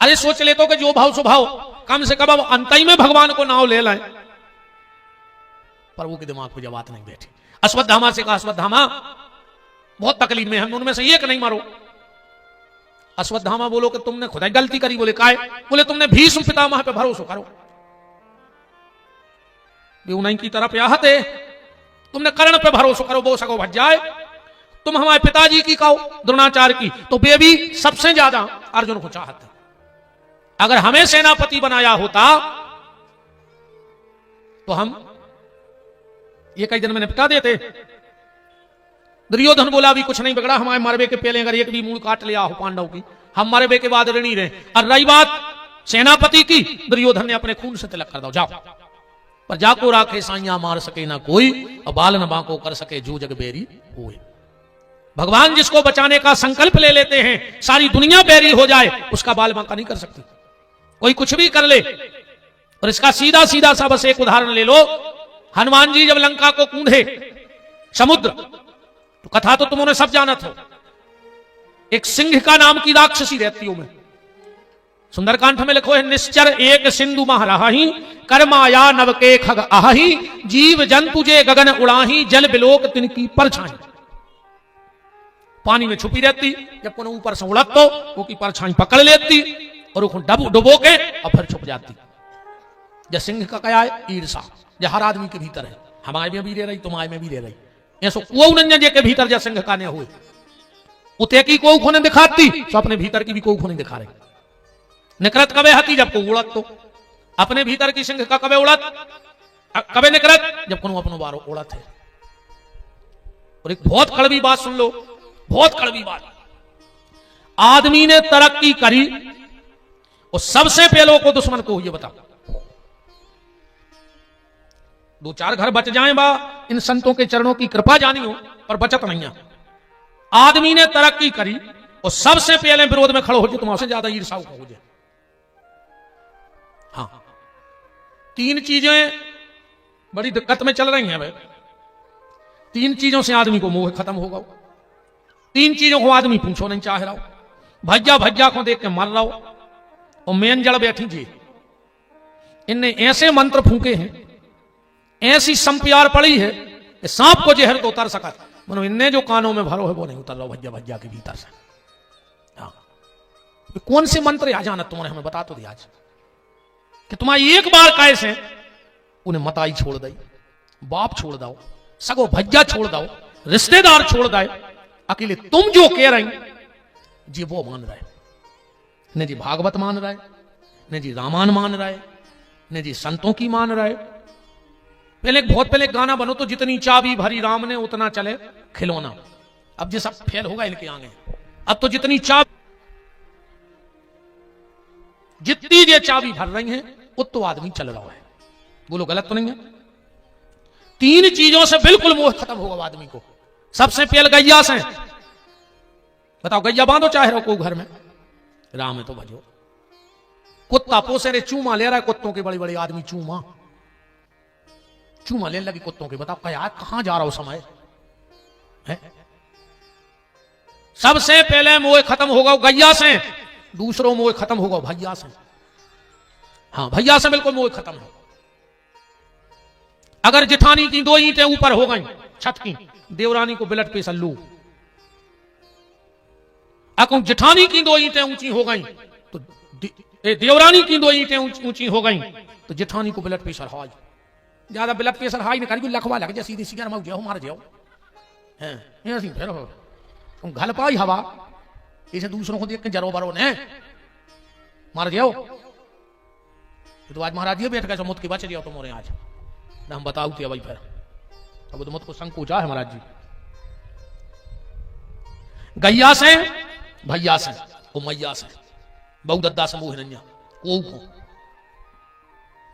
अरे सोच ले तो कि जो भाव स्वभाव कम से कम अब अंत ही में भगवान को नाव ले लाए, पर वो के दिमाग पे जब बात नहीं बैठी। अश्वत्थामा से कहा, अश्वत्थामा बहुत तकलीफ में हम उनमें से एक नहीं मारो। अश्वत्थामा बोलो कि तुमने खुदा गलती करी। बोले काय? बोले तुमने भीष्म पितामह पे भरोसा करो, वे उन्हीं की तरफ आहत है। तुमने कर्ण पे भरोसा करो, वो सको भज जाए। तुम हमारे पिताजी की कहो, द्रोणाचार्य की, तो वे भी सबसे ज्यादा अर्जुन को चाहते। अगर हमें सेनापति बनाया होता तो हम ये कई दिन में निपटा देते। दुर्योधन बोला अभी कुछ नहीं बिगड़ा, हमारे मरबे के पहले अगर एक भी मूल काट लिया हो पांडव की, हम मरबे के बाद ऋणी रहे। और रही बात सेनापति की, दुर्योधन ने अपने खून से तिलक कर दो, जाओ। पर जाको राखे साइया मार सके ना कोई, और बाल न बांको कर सके जो जग बेरी होए। भगवान जिसको बचाने का संकल्प ले लेते हैं, सारी दुनिया बैरी हो जाए, उसका बाल बांका नहीं कर सकती। कोई कुछ भी कर ले। और इसका सीधा सीधा सा बस एक उदाहरण ले लो। हनुमान जी जब लंका को कूदे समुद्र, तो कथा तो तुमने सब जाना था। एक सिंह का नाम की राक्षसी रहती हूं मैं। सुंदरकांठ में लिखो है, निश्चर एक सिंधु महराही, कर्माया नव के खग आही, जीव जंतु जे गगन उड़ाही, जल बिलोक तिनकी परछाई। पानी में छुपी रहती, जब कोनो ऊपर से उड़त तो वो की परछाई पकड़ लेती और उसको डुबो के और फिर छुप जाती। जब सिंह का क्या है, ईर्षा, जो हर आदमी के भीतर है। हमारे में भी रह रही, तुम्हारे में भी रह रही। ऐसो को नंजन के भीतर जब सिंह का ने हुए, उते की को खोने दिखाती, तो अपने भीतर की भी को खोने दिखा रही। निकरत कबे हती, जब को उड़त तो अपने भीतर की सिंह का कबे उड़त, कबे निकरत, जब को अपनो बारो उड़त है। और एक बहुत कड़वी बात सुन लो, बहुत कड़वी बात। आदमी ने तरक्की करी और सबसे पहले को दुश्मन को ये बताओ। दो चार घर बच जाएं बा, इन संतों के चरणों की कृपा जानी हो, पर बचत नहीं है। आदमी ने तरक्की करी और सबसे पहले विरोध में खड़ो हो जाए, तुम्हारे ज्यादा ईर्षाओं हो जाए। हाँ, तीन चीजें बड़ी दिक्कत में चल रही हैं भाई। तीन चीजों से आदमी को मोह खत्म होगा। तीन चीजों को आदमी पूछो नहीं चाह रहा हो। भज्जा भज्जा को देख के मर रहा हो और मेन जड़ बैठी जी। इनने ऐसे मंत्र फूके हैं, ऐसी संप्यार पड़ी है कि सांप को जहर तो उतर सका, मनो इनने जो कानों में भरो है वो नहीं उतर रहा भज्जा भज्जा के भीतर से। हाँ, कौन से मंत्र आ जाना तुमने हमें बता तो दिया आज कि तुम्हारी एक बार कैसे उन्हें मताई छोड़ दई, बाप छोड़ दो, सगो भज्जा छोड़ दो, रिश्तेदार छोड़ दे, अकेले तुम जो कह रही जी वो मान रहे। ने जी भागवत मान रहा है, ने जी रामायण मान रहा है, ने जी संतों की मान रहा है। पहले बहुत पहले गाना बनो तो जितनी चाबी भरी राम ने उतना चले खिलौना। अब ये सब फेल होगा इनके आगे। अब तो जितनी चाबी, जितनी ये चाबी भर रही हैं उतो आदमी चल रहा है। बोलो गलत तो नहीं है? तीन चीजों से बिल्कुल मोह खत्म होगा आदमी को। सबसे पहले गैया से। बताओ गैया बांधो चाहे रहो को घर में, राम है तो भजो। कुत्ता पोसे रे चूमा ले रहा है, कुत्तों के बड़े बड़े आदमी चूमा लेने लगी कुत्तों के। बताओ क्या कहां जा रहा हो समय है? सबसे पहले मोह खत्म होगा गैया से, दूसरों मोह खत्म होगा भैया से। हाँ, भैया से बिल्कुल मोह खत्म है। अगर जिठानी की दो ईंटें ऊपर हो गई छत की, देवरानी को ब्लड प्रेशर लो। अगर जिठानी की दो ईंटें ऊंची हो गई तो देवरानी की दो ईंटें ऊंची हो गई तो जिठानी को ब्लड प्रेशर हाई। ज्यादा ब्लड प्रेशर हाई निकाली लखवा लग जाए, सीधी सीधा मार जाओ, मार जाओ। हैं फिर हो तुम घल पाई हवा, इसे दूसरों को देख के जरो बरो ने मार जाओ। तो आज महाराज जी बैठ गए मुझ के बच जाओ तुम और आज ना हम बताओ थे भाई। फिर अब तो मुझको संकोचा है महाराज जी। गैया से, भैया से, ओ मैया से, बहु दद्दा से मोह नैया को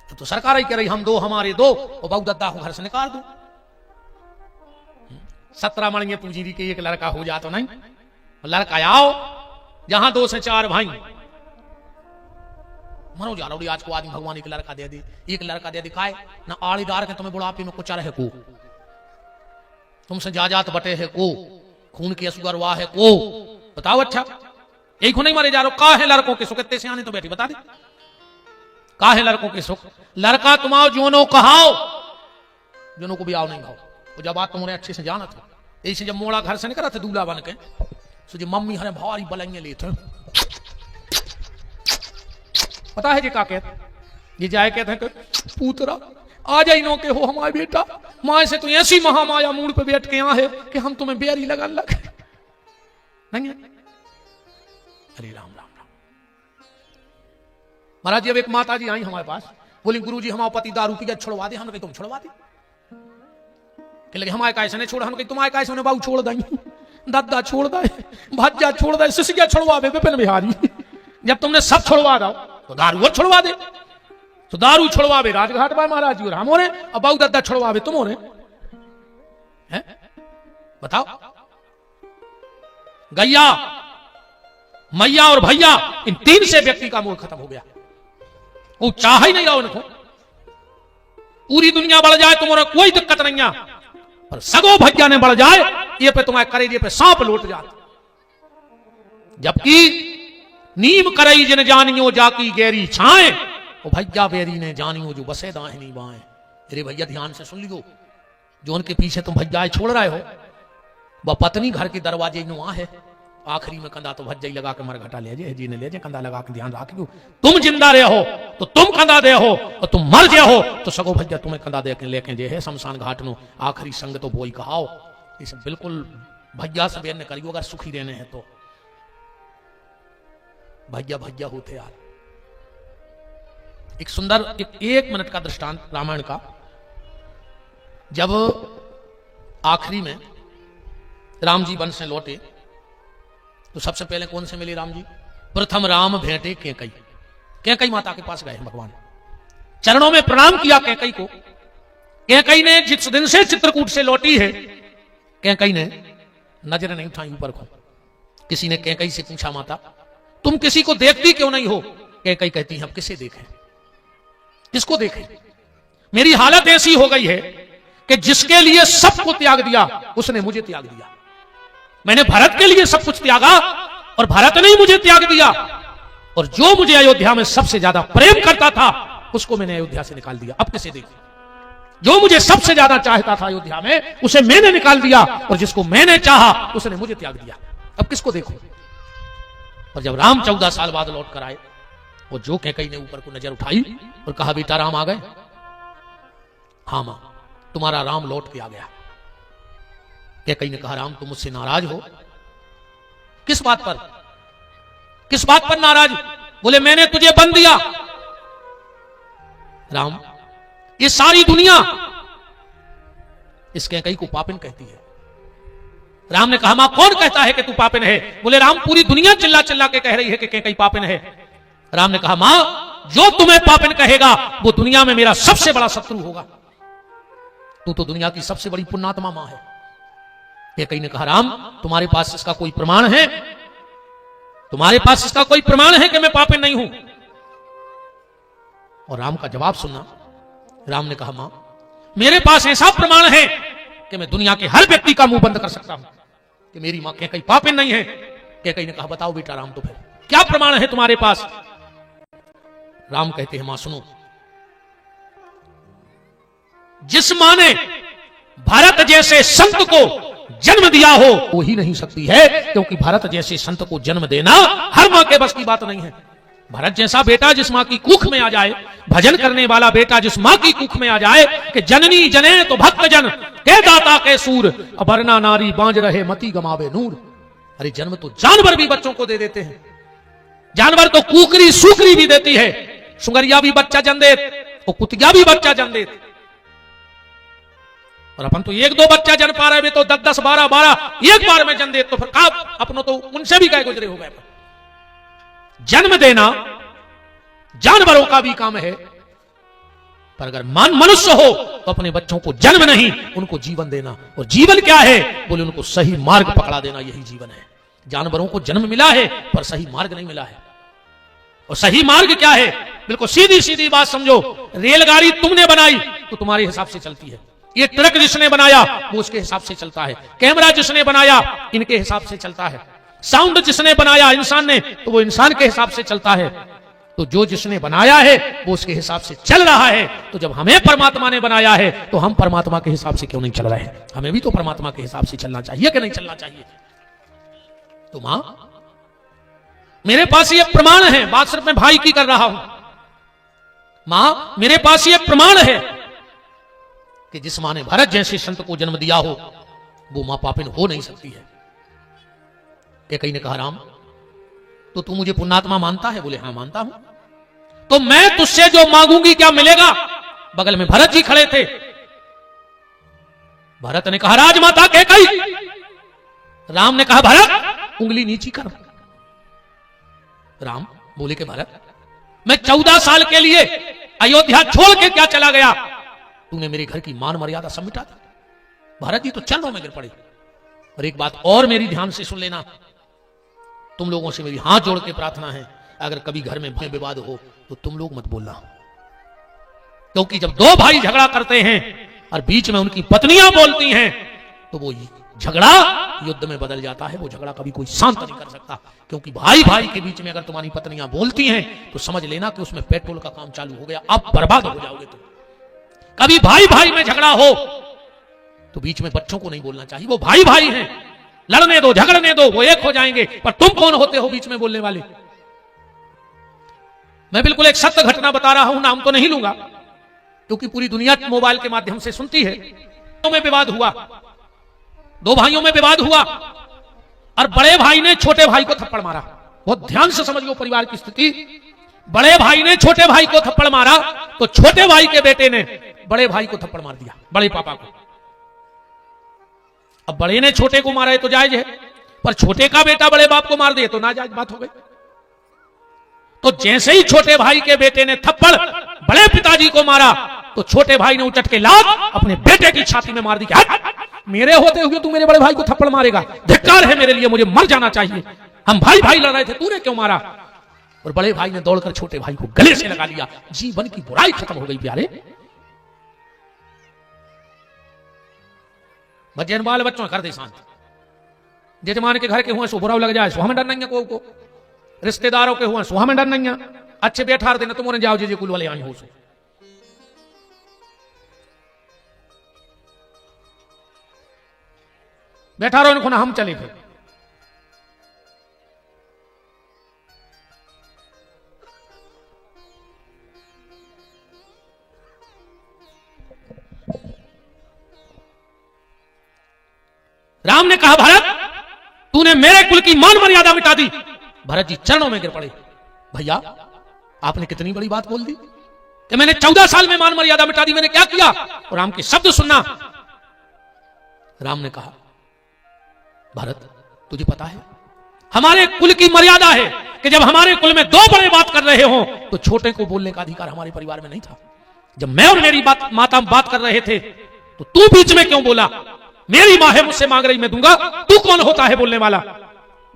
तो सरकार ही कह रही हम दो हमारे दो, और बहु दद्दा को घर से निकाल दो। 17 मणियां पूजी दी कि एक लड़का हो जा तो नहीं, लड़का आओ जहां 2 से 4 भाई। मनो जा रहा आज को आदमी भगवान एक लड़का दे दे, एक लड़का दे दिखाए ना आड़ीदार के तुम्हें बुढ़ापे में कुछ रहे को, तुमसे जाजात बटे है को, खून की असुगर वाह है को। बताओ अच्छा एक नहीं मारे जा रहे हो। का है लड़कों के सुख? इतने से आने तो बैठी बता दे का है लड़कों के सुख? लड़का तुम्हारा जोनो कहाओ, जोनो को भी आओ नहीं भाओ। वो जब बात तुम्हारे अच्छे से जाना था, ऐसे जब मोड़ा घर से निकला थे दूल्हा बन के, तो जो मम्मी हरे भारी बलंगे लेते पता है जी का कहते, ये जाए कहते हैं कि पूतरा आ जाए नो के हो हमारे बेटा, माए से तो ऐसी महामाया मूड पे बैठ के यहाँ है कि हम तुम्हें बेरी लगन लगे नहीं है। अरे राम राम राम। महाराज जी अब एक माता जी आई हमारे पास, बोली गुरु जी हमारे पति दारू पी छुड़वा दे। हम कहीं तुम छुड़वा दे कि लगे हमारे कैसे नहीं छोड़ा, हम कहीं तुम्हारे कैसे बाबू छोड़ देंगे, दादा छोड़ दे, भज्जा छोड़ दे, सिसिया छुड़वा दे, विपिन बिहारी। जब तुमने सब छुड़वा दो तो दारू और छुड़वा दे, तो दारू छुड़वावे राजघाट में महाराज जी और हम हो रहे, और बाबू दादा छुड़वावे तुम हो रहे हैं। बताओ गैया, मैया और भैया, इन तीन से व्यक्ति का मोह खत्म हो गया। वो चाह ही नहीं रहा उनको। पूरी दुनिया बढ़ जाए तुम्हारा कोई दिक्कत नहीं है, पर सगो भैया ने बढ़ जाए ये पे तुम्हारे करेजे पे सांप लौट जाता। जबकि नीम करई जिन जानियो जाकी गैरी छाए, वो भैया बेरी ने जानियो जो बसे दाएं नहीं बाएं। अरे भैया ध्यान से सुन लियो, जो उनके पीछे तुम भैया छोड़ रहे हो, वह पत्नी घर के दरवाजे नुआ है। आखिरी में कंधा तो भज्जई लगा के मर घटा ले जी ने ले जे कंधा लगा के ध्यान रखियो। तुम जिंदा रहे हो तो तुम कंधा दे हो, और तुम मर जे हो तो सगो भज्जा तुम्हें कंधा दे के लेके जे है शमशान घाट नो आखिरी संग तो बोई कहाओ। इसे बिल्कुल भज्जा से बेन करियो अगर सुखी रहने हैं तो। भज्जा भज्जा होते यार। एक सुंदर एक मिनट का दृष्टांत रामायण का। जब आखिरी में राम जी वन से लौटे तो सबसे पहले कौन से मिले राम जी? प्रथम राम भेंटे कैकई। कैकई माता के पास गए भगवान, चरणों में प्रणाम किया कैकई को। कैकई ने जिस दिन से चित्रकूट से लौटी है, कैकई ने नजर नहीं उठाई ऊपर को। किसी ने कैकई से पूछा, माता तुम किसी को देखती क्यों नहीं हो? कैकई कहती हम किसे देखें, किसको देखें? मेरी हालत ऐसी हो गई है कि जिसके लिए सबको त्याग दिया उसने मुझे त्याग दिया। मैंने भरत के लिए सब कुछ त्यागा और भरत ने ही मुझे त्याग दिया, और जो मुझे अयोध्या में सबसे ज्यादा प्रेम करता था उसको मैंने अयोध्या से निकाल दिया। अब किसे देखूं? जो मुझे सबसे ज्यादा चाहता था अयोध्या में उसे मैंने निकाल दिया, और जिसको मैंने चाहा उसने मुझे त्याग दिया। अब किसको देखूं? और जब राम 14 साल बाद लौट कर आए, वो जो कैकई ने ऊपर को नजर उठाई और कहा, बेटा राम आ गए? हाँ मां, तुम्हारा राम लौट के आ गया। कैकई ने कहा, राम तुम मुझसे नाराज हो? किस बात पर? किस बात पर नाराज? बोले मैंने तुझे बंद दिया। राम, ये सारी दुनिया इस कैकई को पापिन कहती है। राम ने कहा, मां कौन कहता है कि तू पापिन है? बोले राम, पूरी दुनिया चिल्ला चिल्ला के कह रही है कि कैकई पापिन है। राम ने कहा, मां जो तुम्हें पापिन कहेगा वो दुनिया में मेरा सबसे बड़ा शत्रु होगा। तू तो दुनिया की सबसे बड़ी पुण्यात्मा मां है। कैकई ने कहा, राम तुम्हारे पास इसका कोई प्रमाण है? तुम्हारे पास इसका कोई प्रमाण है कि मैं पापिन नहीं हूं? और राम का जवाब सुनना। राम ने कहा, मां मेरे पास ऐसा प्रमाण है कि मैं दुनिया के हर व्यक्ति का मुंह बंद कर सकता हूं कि मेरी मां कैकई पापिन नहीं है। कैकई ने कहा, बताओ बेटा राम, तो फिर क्या प्रमाण है तुम्हारे पास? राम कहते हैं, मां सुनो, जिस मां ने भारत जैसे संत को जन्म दिया हो वो ही नहीं सकती है, क्योंकि भारत जैसे संत को जन्म देना हर मां के बस की बात नहीं है। भारत जैसा बेटा जिस मां की कुख में आ जाए, भजन करने वाला बेटा जिस मां की कुख में आ जाए कि जननी जने तो भक्त जन के दाता के सूर, अबरना नारी बांझ रहे मती गमावे नूर। अरे जन्म तो जानवर भी बच्चों को दे देते हैं। जानवर तो कुकरी सुकरी भी देती है, सुंगरिया भी बच्चा जन्म दे, और कुतिया भी बच्चा जन्म दे। और अपन तो एक दो बच्चा जन्म पा रहे हैं, तो 10-10 12-12 एक बार में जन्म दे, तो फिर का अपनों तो उनसे भी गए गुजरे हो गए। जन्म देना जानवरों का भी काम है, पर अगर मनुष्य हो तो अपने बच्चों को जन्म नहीं, उनको जीवन देना। और जीवन क्या है? बोले उनको सही मार्ग पकड़ा देना, यही जीवन है। जानवरों को जन्म मिला है पर सही मार्ग नहीं मिला है। और सही मार्ग क्या है? बिल्कुल सीधी सीधी बात समझो। रेलगाड़ी तुमने बनाई तो तुम्हारे हिसाब से चलती है, ये ट्रक जिसने बनाया वो उसके हिसाब से चलता है, कैमरा जिसने बनाया इनके हिसाब से चलता है, साउंड जिसने बनाया इंसान ने तो वो इंसान के हिसाब से चलता है। तो जो जिसने बनाया है वो उसके हिसाब से चल रहा है। तो जब हमें परमात्मा ने बनाया है तो हम परमात्मा के हिसाब से क्यों नहीं चल रहे हैं? हमें भी तो परमात्मा के हिसाब से चलना चाहिए कि नहीं चलना चाहिए? तो मां मेरे पास ये प्रमाण है, बात सिर्फ मैं भाई की कर रहा हूं। मां मेरे पास ये प्रमाण है कि जिस मां ने भरत जैसे संत को जन्म दिया हो वो मां पापिन हो नहीं सकती है। कैकई ने कहा, राम तो तू मुझे पुण्यात्मा मानता है? बोले हाँ मानता हूं। तो मैं तुझसे जो मांगूंगी क्या मिलेगा? बगल में भरत जी खड़े थे। भरत ने कहा, राजमाता कैकई। राम ने कहा, भरत उंगली नीची कर। राम बोले कि भरत मैं 14 साल के लिए अयोध्या छोड़ के क्या चला गया? तूने मेरे घर की मान मर्यादा सब मिटा दी। भरत जी तो चरणों में गिर पड़े। और एक बात और मेरी ध्यान से सुन लेना, तुम लोगों से मेरी हाथ जोड़ के प्रार्थना है, अगर कभी घर में विवाद हो तो तुम लोग मत बोलना, क्योंकि जब दो भाई झगड़ा करते हैं और बीच में उनकी पत्नियां बोलती हैं तो वो झगड़ा युद्ध में बदल जाता है। वो झगड़ा कभी कोई शांत नहीं कर सकता, क्योंकि भाई भाई के बीच में अगर तुम्हारी पत्नियां बोलती हैं तो समझ लेना कि उसमें पेट्रोल का काम चालू हो गया, अब बर्बाद हो जाओगे तुम। कभी भाई भाई में झगड़ा हो तो बीच में बच्चों को नहीं बोलना चाहिए, वो भाई भाई हैं, लड़ने दो, झगड़ने दो, वो एक हो जाएंगे। पर तुम कौन होते हो बीच में बोलने वाले? मैं बिल्कुल एक सत्य घटना बता रहा हूं, नाम तो नहीं लूंगा क्योंकि पूरी दुनिया मोबाइल के माध्यम से सुनती है। में विवाद हुआ, दो भाइयों में विवाद हुआ और बड़े भाई ने छोटे भाई को थप्पड़ मारा। बहुत ध्यान से समझ लो परिवार की स्थिति। बड़े भाई ने छोटे भाई को थप्पड़ मारा तो छोटे भाई के बेटे ने बड़े भाई को थप्पड़ मार दिया, बड़े पापा को। अब बड़े ने छोटे को मारा है तो जायज है, पर छोटे का बेटा बड़े बाप को मार दे तो नाजायज बात हो गई। तो जैसे ही छोटे भाई के बेटे ने थप्पड़ बड़े पिताजी को मारा तो छोटे भाई ने उचट के लात अपने बेटे की छाती में मार दी। मेरे होते हुए तू मेरे बड़े भाई को थप्पड़ मारेगा? धिक्कार है मेरे लिए, मुझे मर जाना चाहिए। हम भाई भाई लड़ रहे थे, तूने क्यों मारा? और बड़े भाई ने दौड़कर छोटे भाई को गले से लगा लिया। जीवन की बुराई खत्म हो गई प्यारे। बच्चे बाल बच्चों कर दे शांत। जजमान के घर के हुए सो बुरा लग जाए, सो हमें डर नहीं है को। रिश्तेदारों के हुए सो हमें डर नहीं है। अच्छे बैठा देना तुम जाओ जी कुल वाले आई हो सो। बैठा रहो इनको ना, हम चले फिर। राम ने कहा भरत तूने मेरे कुल की मान मर्यादा मिटा दी। भरत जी चरणों में गिर पड़े। भैया आपने कितनी बड़ी बात बोल दी कि मैंने 14 साल में मान मर्यादा मिटा दी, मैंने क्या किया? और राम के शब्द सुनना। राम ने कहा भरत तुझे पता है हमारे कुल की मर्यादा है कि जब हमारे कुल में दो बड़े बात कर रहे हो तो छोटे को बोलने का अधिकार हमारे परिवार में नहीं था। जब मैं और मेरी माता बात कर रहे थे तो तू बीच में क्यों बोला? मेरी मां है, मुझसे मांग रही, मैं दूंगा, तू कौन होता है बोलने वाला?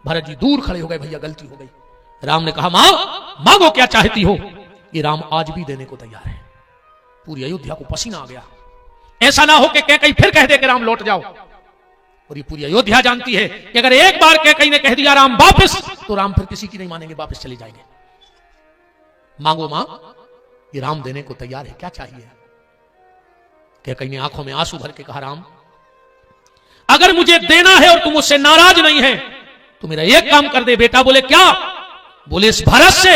भरत जी दूर खड़े हो गए, भैया गलती हो गई। राम ने कहा मां मांगो क्या चाहती हो? ये राम आज भी देने को तैयार है। पूरी अयोध्या को पसीना आ गया। ऐसा ना हो कि कैकई फिर कह दे कि राम लौट जाओ। और ये पूरी अयोध्या जानती है कि अगर एक बार कैकई ने कह दिया राम वापस तो राम फिर किसी की नहीं मानेंगे, वापस चले जाएंगे। मांगो मां, ये राम देने को तैयार है, क्या चाहिए? कैकई ने आंखों में आंसू भर के कहा राम अगर मुझे देना है और तुम मुझसे नाराज नहीं है तो मेरा एक काम कर दे बेटा। बोले क्या? बोले इस भरत से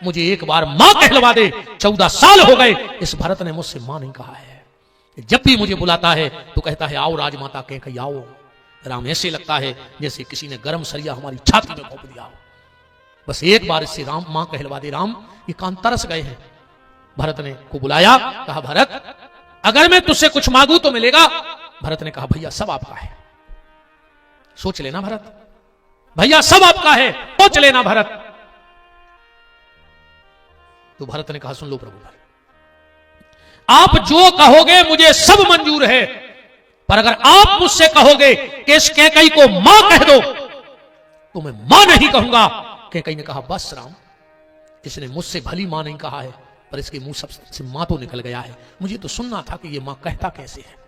मुझे एक बार मां कहलवा दे। 14 साल हो गए इस भरत ने मुझसे मां नहीं कहा है। जब भी मुझे बुलाता है तो कहता है आओ राजमाता कैकई आओ। राम ऐसे लगता है जैसे किसी ने गर्म सरिया हमारी छाती में घोंप दिया हो। बस एक बार इससे राम मां कहलवा दे। राम ये कान तरस गए हैं। भरत ने को बुलाया, कहा भरत अगर मैं तुझसे कुछ मांगू तो मिलेगा? भरत ने कहा भैया सब आपका है, सोच लेना भरत। भैया सब आपका है, सोच लेना भरत। तो भरत ने कहा सुन लो प्रभु, आप जो कहोगे मुझे सब मंजूर है, पर अगर आप मुझसे कहोगे कि इस कैकई को मां कह दो तो मैं मां नहीं कहूंगा। कैकई ने कहा बस राम, इसने मुझसे भली मां नहीं कहा है पर इसके मुंह सबसे मां तो निकल गया है। मुझे तो सुनना था कि ये मां कहता कैसे है।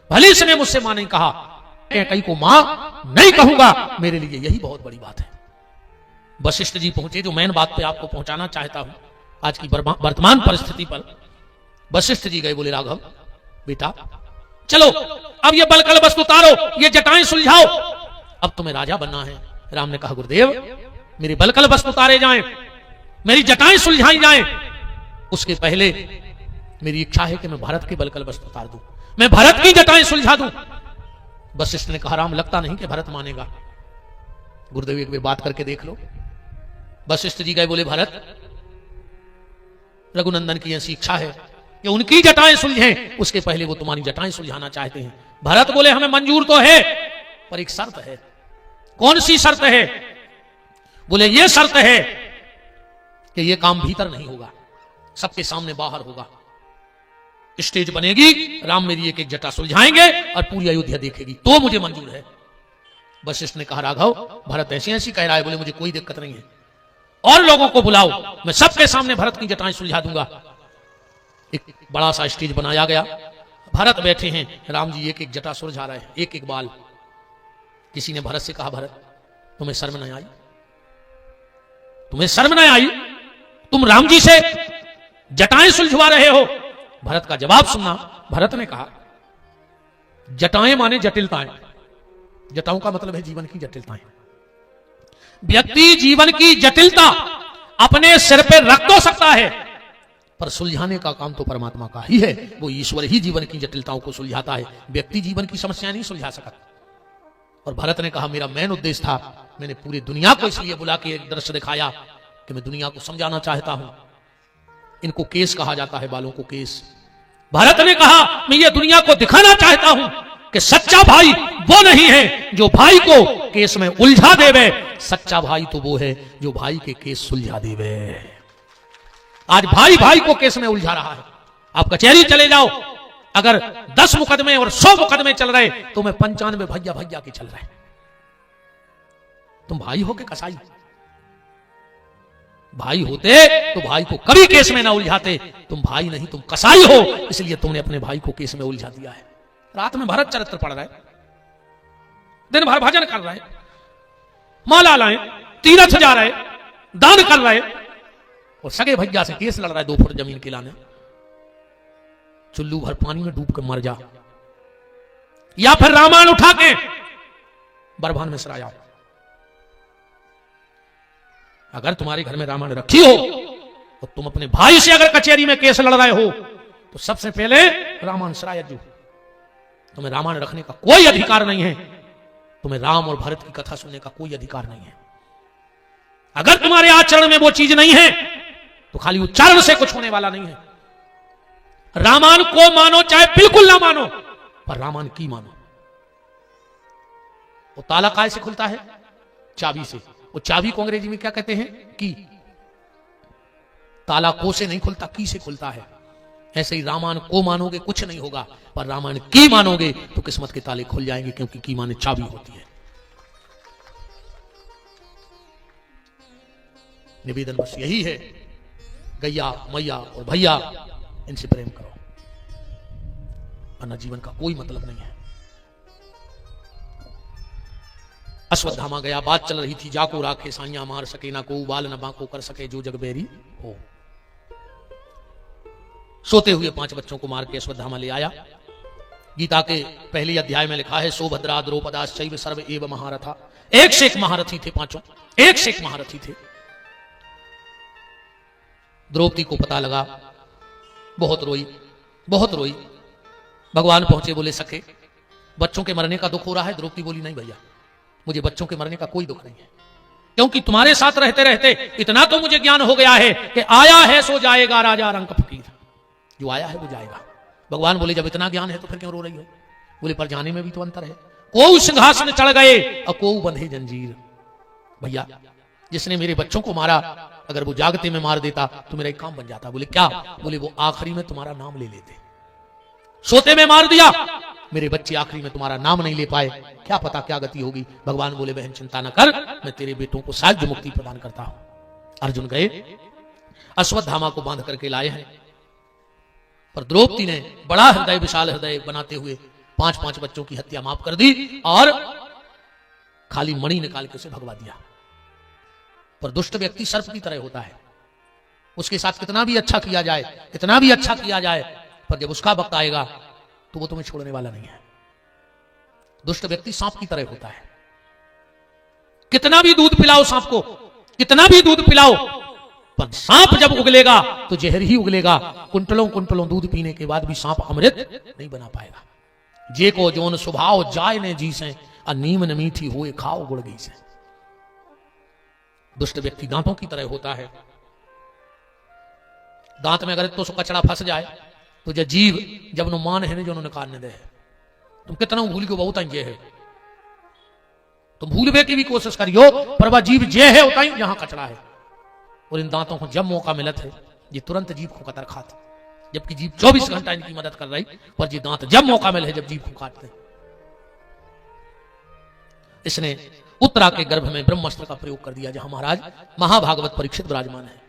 भले इसने मुझसे मां नहीं कहा, कैकई को मां नहीं कहूंगा, मेरे लिए यही बहुत बड़ी बात है। वशिष्ठ जी पहुंचे, जो मेन बात पे आपको पहुंचाना चाहता हूं आज की वर्तमान परिस्थिति पर। वशिष्ठ जी गए, बोले राघव बेटा चलो अब ये बलकल वस्तु उतारो, ये जटाएं सुलझाओ, अब तुम्हें राजा बनना है। राम ने कहा गुरुदेव मेरी बलकल वस्तु उतारे जाएं, मेरी जटाएं सुलझाई जाएं, उसके पहले मेरी इच्छा है कि मैं भारत के बलकल वस्तु उतार दूं, मैं भारत की जटाएं सुलझा दूं। वशिष्ठ ने कहा राम लगता नहीं कि भरत मानेगा। गुरुदेव एक बार बात करके देख लो। वशिष्ठ जी गए, बोले भरत रघुनंदन की ऐसी इच्छा है कि उनकी जटाएं सुलझें, उसके पहले वो तुम्हारी जटाएं सुलझाना चाहते हैं। भरत बोले हमें मंजूर तो है पर एक शर्त है। कौन सी शर्त है? बोले ये शर्त है कि ये काम भीतर नहीं होगा, सबके सामने बाहर होगा। स्टेज बनेगी, राम मेरी एक एक जटा सुलझाएंगे और पूरी अयोध्या देखेगी, तो मुझे मंजूर है। वशिष्ठ ने कहा राघव, भरत ऐसी ऐसी कह रहा है। बोले मुझे कोई दिक्कत नहीं है, और लोगों को बुलाओ, मैं सबके सामने भरत की जटाएं सुलझा दूंगा। एक बड़ा सा स्टेज बनाया गया, भरत बैठे हैं, राम जी एक एक जटा सुलझा रहे हैं, एक एक बाल। किसी ने भरत से कहा, भरत तुम्हें शर्म नहीं आई? तुम्हें शर्म नहीं आई? तुम राम जी से जटाएं सुलझवा रहे हो? भरत का जवाब सुनना। भरत ने कहा, जटाएं माने जटिलताएं, जटाओं का मतलब है जीवन की जटिलताएं। व्यक्ति जीवन की जटिलता अपने सिर पे रख तो सकता है, पर सुलझाने का काम तो परमात्मा का ही है। वो ईश्वर ही जीवन की जटिलताओं को सुलझाता है, व्यक्ति जीवन की समस्या नहीं सुलझा सकता। और भरत ने कहा, मेरा मेन उद्देश्य था, मैंने पूरी दुनिया को इसलिए बुला के एक दृश्य दिखाया कि मैं दुनिया को समझाना चाहता हूं। इनको केस कहा जाता है, बालों को केस। भरत ने कहा, मैं ये दुनिया को दिखाना चाहता हूं कि सच्चा भाई वो नहीं है जो भाई को केस में उलझा देवे, सच्चा भाई तो वो है जो भाई के केस सुलझा देवे। आज भाई भाई को केस में उलझा रहा है। आप कचहरी चले जाओ, अगर 10 मुकदमे और 100 मुकदमे चल रहे तो मैं 95 भैया भैया के चल रहे। तुम भाई हो के कसाई? भाई होते तो भाई को कभी केस में ना उलझाते। तुम भाई नहीं, तुम कसाई हो, इसलिए तुमने अपने भाई को केस में उलझा दिया है। रात में भरत चरित्र पढ़ रहा है, दिन भर भजन कर रहे, माला लाए, तीर्थ जा रहे, दान कर रहे, और सगे भैया से केस लड़ रहा है 2 फुट जमीन के लाने। चुल्लू भर पानी में डूब के मर जा, या फिर रामायण उठा के बरभान में सराया। अगर तुम्हारे घर में रामायण रखी हो तो तुम अपने भाई से अगर कचहरी में केस लड़ रहे हो तो सबसे पहले रामायण सराया जो। तुम्हें रामायण रखने का कोई अधिकार नहीं है, तुम्हें राम और भरत की कथा सुनने का कोई अधिकार नहीं है। अगर तुम्हारे आचरण में वो चीज नहीं है तो खाली उच्चारण से कुछ होने वाला नहीं है। रामायण को मानो चाहे बिल्कुल ना मानो, पर रामायण की मानो। वो ताला काय से खुलता है? चाबी से। वो चाबी को अंग्रेजी में क्या कहते हैं? की। ताला को से नहीं खुलता, की से खुलता है। ऐसे ही रामायण को मानोगे कुछ नहीं होगा, पर रामायण की मानोगे तो किस्मत के ताले खुल जाएंगे, क्योंकि की माने चाबी होती है। निवेदन बस यही है, गैया मैया और भैया इनसे प्रेम करो, वरना जीवन का कोई मतलब नहीं है। अश्वत्थामा गया, बात चल रही थी, जाको राखे साइया मार सके ना को, बाल न बाको कर सके जो जग बेरी हो। सोते हुए 5 बच्चों को मार के अश्वत्थामा ले आया। गीता के पहले अध्याय में लिखा है, सौभद्रा द्रौपदाश्चैव सर्व एव महारथा। एक से एक महारथी थे, 5 एक से एक महारथी थे। द्रौपदी को पता लगा, बहुत रोई, बहुत रोई। भगवान पहुंचे, बोले सखे बच्चों के मरने का दुख हो रहा है? द्रौपदी बोली, नहीं भैया, मुझे बच्चों के मरने का कोई दुख नहीं है, क्योंकि तुम्हारे साथ रहते रहते इतना तो मुझे ज्ञान हो गया है कि आया है सो जाएगा राजा रंक फकीर, जो आया है वो जाएगा। भगवान बोले, जब इतना ज्ञान है तो फिर क्यों रो रही हो? बोले, पर जाने में भी तो अंतर है, को सिंहासन चढ़ गए और को बंधे जंजीर। भैया, जिसने मेरे बच्चों को मारा, अगर वो जागते में मार देता तो मेरा एक काम बन जाता। बोले, क्या? बोले, वो आखिरी में तुम्हारा नाम ले लेते। सोते में मार दिया, मेरे बच्चे आखिरी में तुम्हारा नाम नहीं ले पाए, क्या पता क्या गति होगी। भगवान बोले, बहन चिंता न कर, मैं तेरे बेटों को साज मुक्ति प्रदान करता हूं। अर्जुन गए, अश्वत्थामा को बांध करके लाए हैं, पर द्रौपदी ने बड़ा हृदय, विशाल हृदय बनाते हुए 5-5 बच्चों की हत्या माफ कर दी और खाली मणि निकाल के उसे भगवा दिया। पर दुष्ट व्यक्ति सर्प की तरह होता है, उसके साथ कितना भी अच्छा किया जाए, कितना भी अच्छा किया जाए, पर जब उसका वक्त आएगा तो वो तुम्हें छोड़ने वाला नहीं है। दुष्ट व्यक्ति सांप की तरह होता है, कितना भी दूध पिलाओ सांप को, कितना भी दूध पिलाओ, पर सांप जब उगलेगा तो जहर ही उगलेगा। कुंटलों कुंटलों दूध पीने के बाद भी सांप अमृत नहीं बना पाएगा। जे को जोन स्वभाव जाय ने जी से, नीम न मीठी हुए खाओ गुड़ गई से। दुष्ट व्यक्ति दांतों की तरह होता है, दांत में अगर तो कचड़ा फंस जाए तो जो जीव जब नु मान है ने जो निकालने दे, तुम कितना भूल के बहुत ये है, तुम भूलने की भी कोशिश करियो, पर वह जीव जे है उतना ही जहां कचड़ा है। और इन दांतों को जब मौका मिलत है ये तुरंत जीव को कतर खाते, जबकि जीव 24 घंटा इनकी मदद कर रही, पर ये दांत जब मौका मिले जब जीव को काटते। इसने उत्तरा के गर्भ में ब्रह्मास्त्र का प्रयोग कर दिया, जहां महाराज महाभागवत परीक्षित विराजमान है।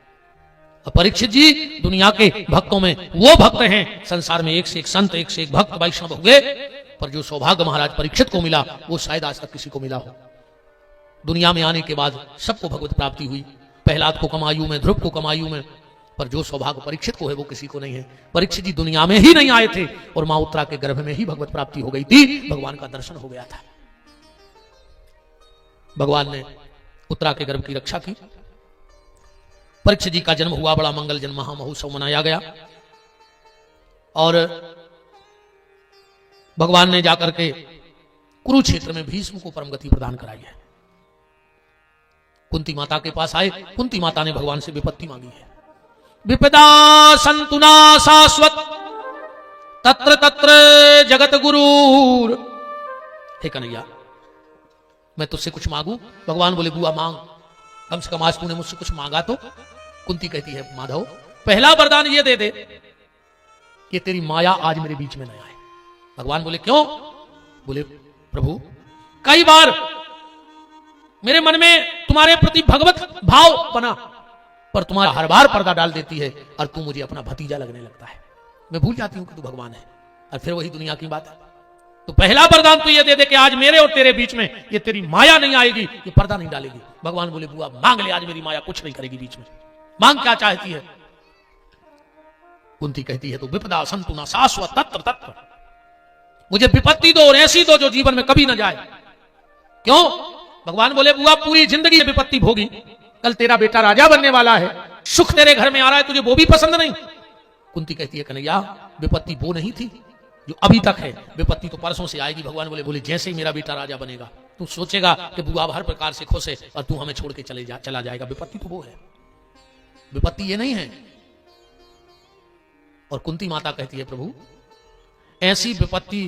और परीक्षित जी दुनिया के भक्तों में वो भक्त हैं, संसार में एक से एक संत, एक से एक भक्त वैष्णव हो गए, पर जो सौभाग्य महाराज परीक्षित को मिला वो शायद आज तक किसी को मिला हो। दुनिया में आने के बाद सबको भगवत प्राप्ति हुई, प्रहलाद को कम आयु में, ध्रुव को कम आयु में, पर जो सौभाग्य परीक्षित को है वो किसी को नहीं है। परीक्षित जी दुनिया में ही नहीं आए थे और मां उत्तरा के गर्भ में ही भगवत प्राप्ति हो गई थी, भगवान का दर्शन हो गया था। भगवान ने उत्तरा के गर्भ की रक्षा की। परीक्षित जी का जन्म हुआ, बड़ा मंगल जन्म महामहोत्सव मनाया गया और भगवान ने जाकर के कुरुक्षेत्र में भीष्म को परम गति प्रदान कराई है। कुंती माता के पास आए, कुंती माता ने भगवान से विपत्ति मांगी है। विपदा संतुना शाश्वत तत्र तत्र जगत गुरूर। हे कन्हैया, मैं तुझसे कुछ मांगू? भगवान बोले बुआ मांग, कम से कम आज तूने मुझसे कुछ मांगा तो। कुंती कहती है माधव, पहला वरदान ये दे दे कि तेरी माया आज मेरे बीच में न आए। भगवान बोले क्यों? बोले प्रभु, कई बार मेरे मन में तुम्हारे प्रति भगवत भाव बना, पर तुम्हारा हर बार पर्दा डाल देती है और तू मुझे अपना भतीजा लगने लगता है। मैं भूल जाती हूं कि तू भगवान है और फिर वही दुनिया की बात है। तो पहला वरदान तो ये दे दे कि आज मेरे और तेरे बीच में ये तेरी माया नहीं आएगी, ये पर्दा नहीं डालेगी। भगवान बोले बुआ मांग ले, आज मेरी माया कुछ नहीं करेगी बीच में। मांग क्या चाहती है? कुंती कहती है तो विपदा संतुना शाश्वत तत्र तत्र, मुझे विपत्ति दो और ऐसी दो जो जीवन में कभी ना जाए। क्यों? भगवान बोले बुआ पूरी जिंदगी विपत्ति भोगी, कल तेरा बेटा राजा बनने वाला है, सुख तेरे घर में आ रहा है, तुझे वो भी पसंद नहीं। कुंती कहती है कन्हैया, विपत्ति वो नहीं थी जो अभी तक है, विपत्ति तो परसों से आएगी। भगवान बोले जैसे ही मेरा बेटा राजा बनेगा तू सोचेगा कि बुआ हर प्रकार से खुश है और तू हमें छोड़ के चला जाएगा। विपत्ति तो वो है, विपत्ति ये नहीं है। और कुंती माता कहती है प्रभु ऐसी विपत्ति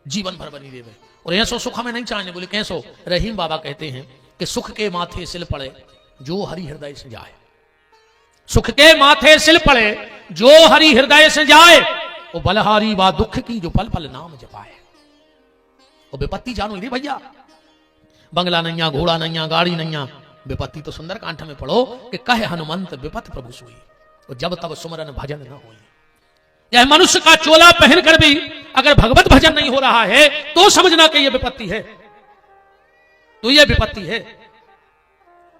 जीवन भर बनी रहे और ऐसो सुख हमें नहीं चाहिए। बोले कैसो? रहीम बाबा कहते हैं कि सुख के माथे सिल पड़े जो हरि हृदय से जाए। सुख के माथे सिल पड़े जो हरि हृदय से जाए, वो बलहारी बा दुख की जो पल पल नाम जपाए। वो विपत्ति जानो रे भैया, बंगला नैया, घोड़ा नैया, गाड़ी नैया, विपत्ति तो सुंदर कांठ में पढ़ो कि कहे हनुमंत विपत प्रभु सोई, और जब तब सुमरन भजन न होई। यह मनुष्य का चोला पहनकर भी अगर भगवत भजन नहीं हो रहा है तो समझना कि यह विपत्ति है, तो यह विपत्ति है।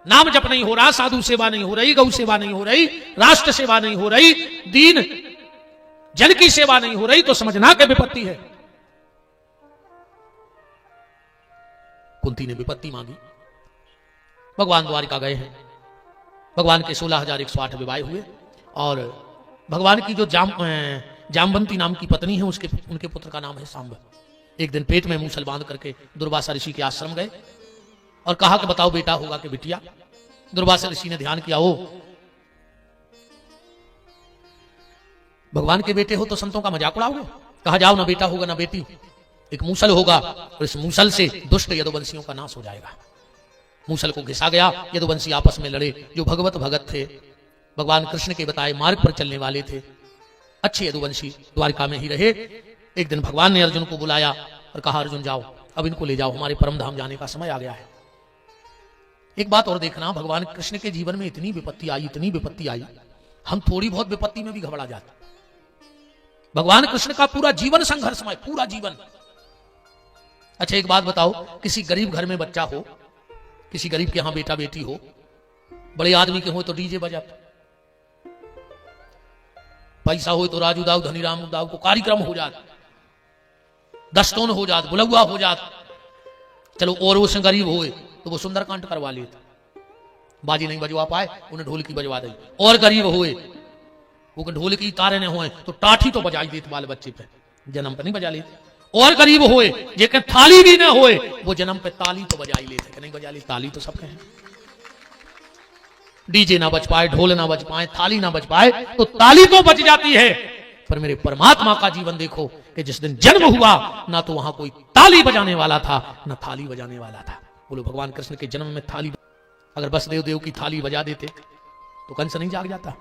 नाम जप नहीं हो रहा, साधु सेवा नहीं हो रही, गौ सेवा नहीं हो रही, राष्ट्र सेवा नहीं हो रही, दीन जन की सेवा नहीं हो रही, तो समझना कि विपत्ति है। कुंती ने विपत्ति मांगी, भगवान द्वारिका गए हैं। भगवान के 16,108 विवाह हुए और भगवान की जो जामवंती नाम की पत्नी है उनके पुत्र का नाम है सांब। एक दिन पेट में मूसल बांध करके दुर्वासा ऋषि के आश्रम गए और कहा कि बताओ बेटा होगा कि बिटिया? दुर्वासा ऋषि ने ध्यान किया, ओ भगवान के बेटे हो तो संतों का मजाक उड़ाओगे? कहा जाओ ना बेटा होगा ना बेटी, एक मूसल होगा और इस मूसल से दुष्ट यदुवंशियों का नाश हो जाएगा। मूसल को घिसा गया, यदुवंशी आपस में लड़े। जो भगवत भगत थे, भगवान कृष्ण के बताए मार्ग पर चलने वाले थे, अच्छे यदुवंशी द्वारिका में ही रहे। एक दिन भगवान ने अर्जुन को बुलाया और कहा अर्जुन जाओ, अब इनको ले जाओ, हमारे परम धाम जाने का समय आ गया है। एक बात और देखना, भगवान कृष्ण के जीवन में इतनी विपत्ति आई, इतनी विपत्ति आई, हम थोड़ी बहुत विपत्ति में भी घबरा जाते। भगवान कृष्ण का पूरा जीवन संघर्षमय, पूरा जीवन। अच्छा एक बात बताओ, किसी गरीब घर में बच्चा हो, किसी गरीब के यहां बेटा बेटी हो, बड़े आदमी के हो तो डीजे बजाते, पैसा हो तो राजू दाऊ धनीराम दाऊ को कार्यक्रम हो जात, दस्तोन हो जात, बुलगुआ हो जात। चलो और वो गरीब होए तो वो सुंदरकांड करवा लेते, बाजी नहीं बजवा पाए उन्हें ढोलकी बजवा दी। और गरीब होए वो ढोलकी तारे ने होए तो टाठी तो बजाई देते बाल बच्चे पे, जन्म पे नहीं बजा लेते। और गरीब होए जेके थाली भी ना होए वो जन्म पे ताली तो बजाई लेते, कि नहीं बजा ली? ताली तो सबके हैं। डीजे ना बज पाए, ढोल ना बज पाए, थाली ना बज पाए तो ताली तो बज जाती है। पर मेरे परमात्मा का जीवन देखो कि जिस दिन जन्म हुआ ना तो वहां कोई ताली बजाने वाला था ना थाली बजाने वाला था। बोलो भगवान कृष्ण के जन्म में थाली, अगर वसुदेव देव की थाली बजा देते तो कंस नहीं जाग जाता।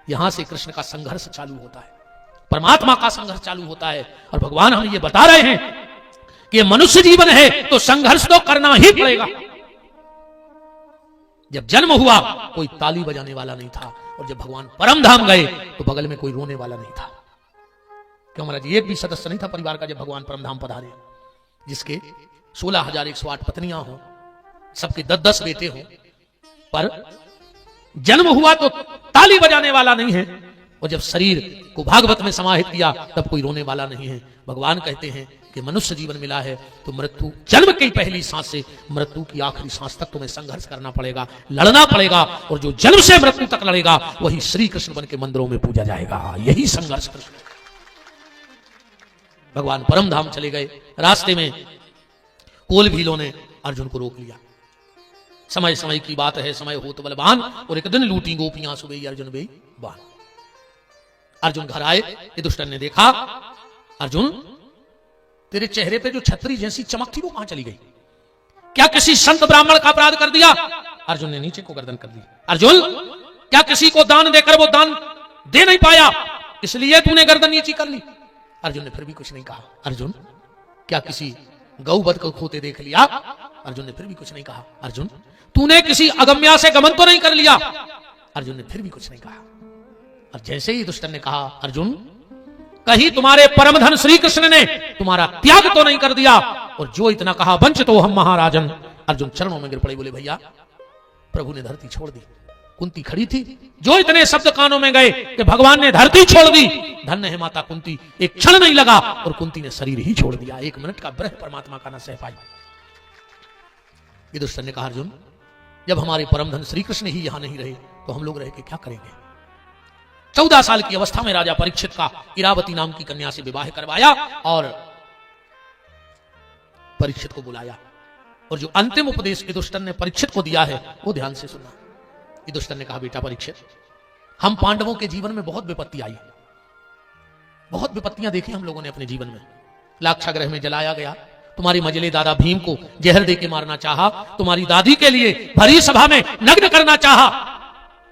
यहां से कृष्ण का संघर्ष चालू होता है, परमात्मा का संघर्ष चालू होता है। और भगवान हमें ये बता रहे हैं कि मनुष्य जीवन है तो संघर्ष तो करना ही पड़ेगा। जब जन्म हुआ कोई ताली बजाने वाला नहीं था, और जब भगवान परम धाम गए तो बगल में कोई रोने वाला नहीं था। क्यों महाराज, एक भी सदस्य नहीं था परिवार का जब भगवान परम धाम पधारे, जिसके 16,108 पत्नियां हो, सबके 10-10 बेटे हो, पर जन्म हुआ तो ताली बजाने वाला नहीं है, और जब शरीर को भागवत में समाहित किया तब कोई रोने वाला नहीं है। भगवान कहते हैं कि मनुष्य जीवन मिला है तो मृत्यु, जन्म की पहली सांस से मृत्यु की आखिरी सांस तक तुम्हें संघर्ष करना पड़ेगा, लड़ना पड़ेगा, और जो जन्म से मृत्यु तक लड़ेगा वही श्री कृष्ण बन के मंदिरों में पूजा जाएगा। यही संघर्ष कृष्ण। भगवान परम धाम चले गए, रास्ते में कोल भीलों ने अर्जुन को रोक लिया। समय समय की बात है, समय हो तो बलवान, और एक दिन लूटी गोपियां सुबह अर्जुन बे बान। अर्जुन घर आए, ये दुष्टन ने देखा, अर्जुन तेरे चेहरे पे जो छतरी जैसी चमक थी वो कहां चली गई? क्या किसी संत ब्राह्मण का अपराध कर दिया? अर्जुन ने नीचे को गर्दन कर दी। अर्जुन, क्या किसी को दान देकर वो दान दे नहीं पाया इसलिए तूने गर्दन नीची कर ली? अर्जुन ने फिर भी कुछ नहीं कहा। अर्जुन, क्या किसी गौवध को खोते देख लिया? अर्जुन ने फिर भी कुछ नहीं कहा। अर्जुन, तूने किसी अगम्या से गमन तो नहीं कर लिया? अर्जुन ने फिर भी कुछ नहीं कहा। और जैसे ही दुष्टन ने कहा, अर्जुन कहीं तुम्हारे परम धन श्री कृष्ण ने तुम्हारा त्याग तो नहीं कर दिया? और जो इतना कहा, वंचित तो हम महाराजन। अर्जुन चरणों में गिर पड़े, बोले भैया प्रभु ने धरती छोड़ दी। कुंती खड़ी थी, जो इतने शब्द कानों में गए कि भगवान ने धरती छोड़ दी। धन्य है माता कुंती, एक क्षण नहीं लगा और कुंती ने शरीर ही छोड़ दिया। 1 मिनट का ब्रह परमात्मा का न सह पाई। युधिष्ठिर ने कहा, अर्जुन जब हमारे परम धन श्री कृष्ण ही यहां नहीं रहे तो हम लोग रह के क्या करेंगे? 14 साल की अवस्था में राजा परीक्षित का इरावती नाम की कन्या से विवाह करवाया और परीक्षित को बुलाया, और जो अंतिम उपदेश युधिष्ठिर ने परीक्षित को दिया है वो ध्यान से सुनना। युधिष्ठिर ने कहा, बेटा परीक्षित, हम पांडवों के जीवन में बहुत विपत्ति आई, बहुत विपत्तियां देखी हम लोगों ने अपने जीवन में। लाक्षागृह में जलाया गया, तुम्हारी मजले दादा भीम को जहर दे के मारना चाहा, तुम्हारी दादी के लिए भरी सभा में नग्न करना चाहा।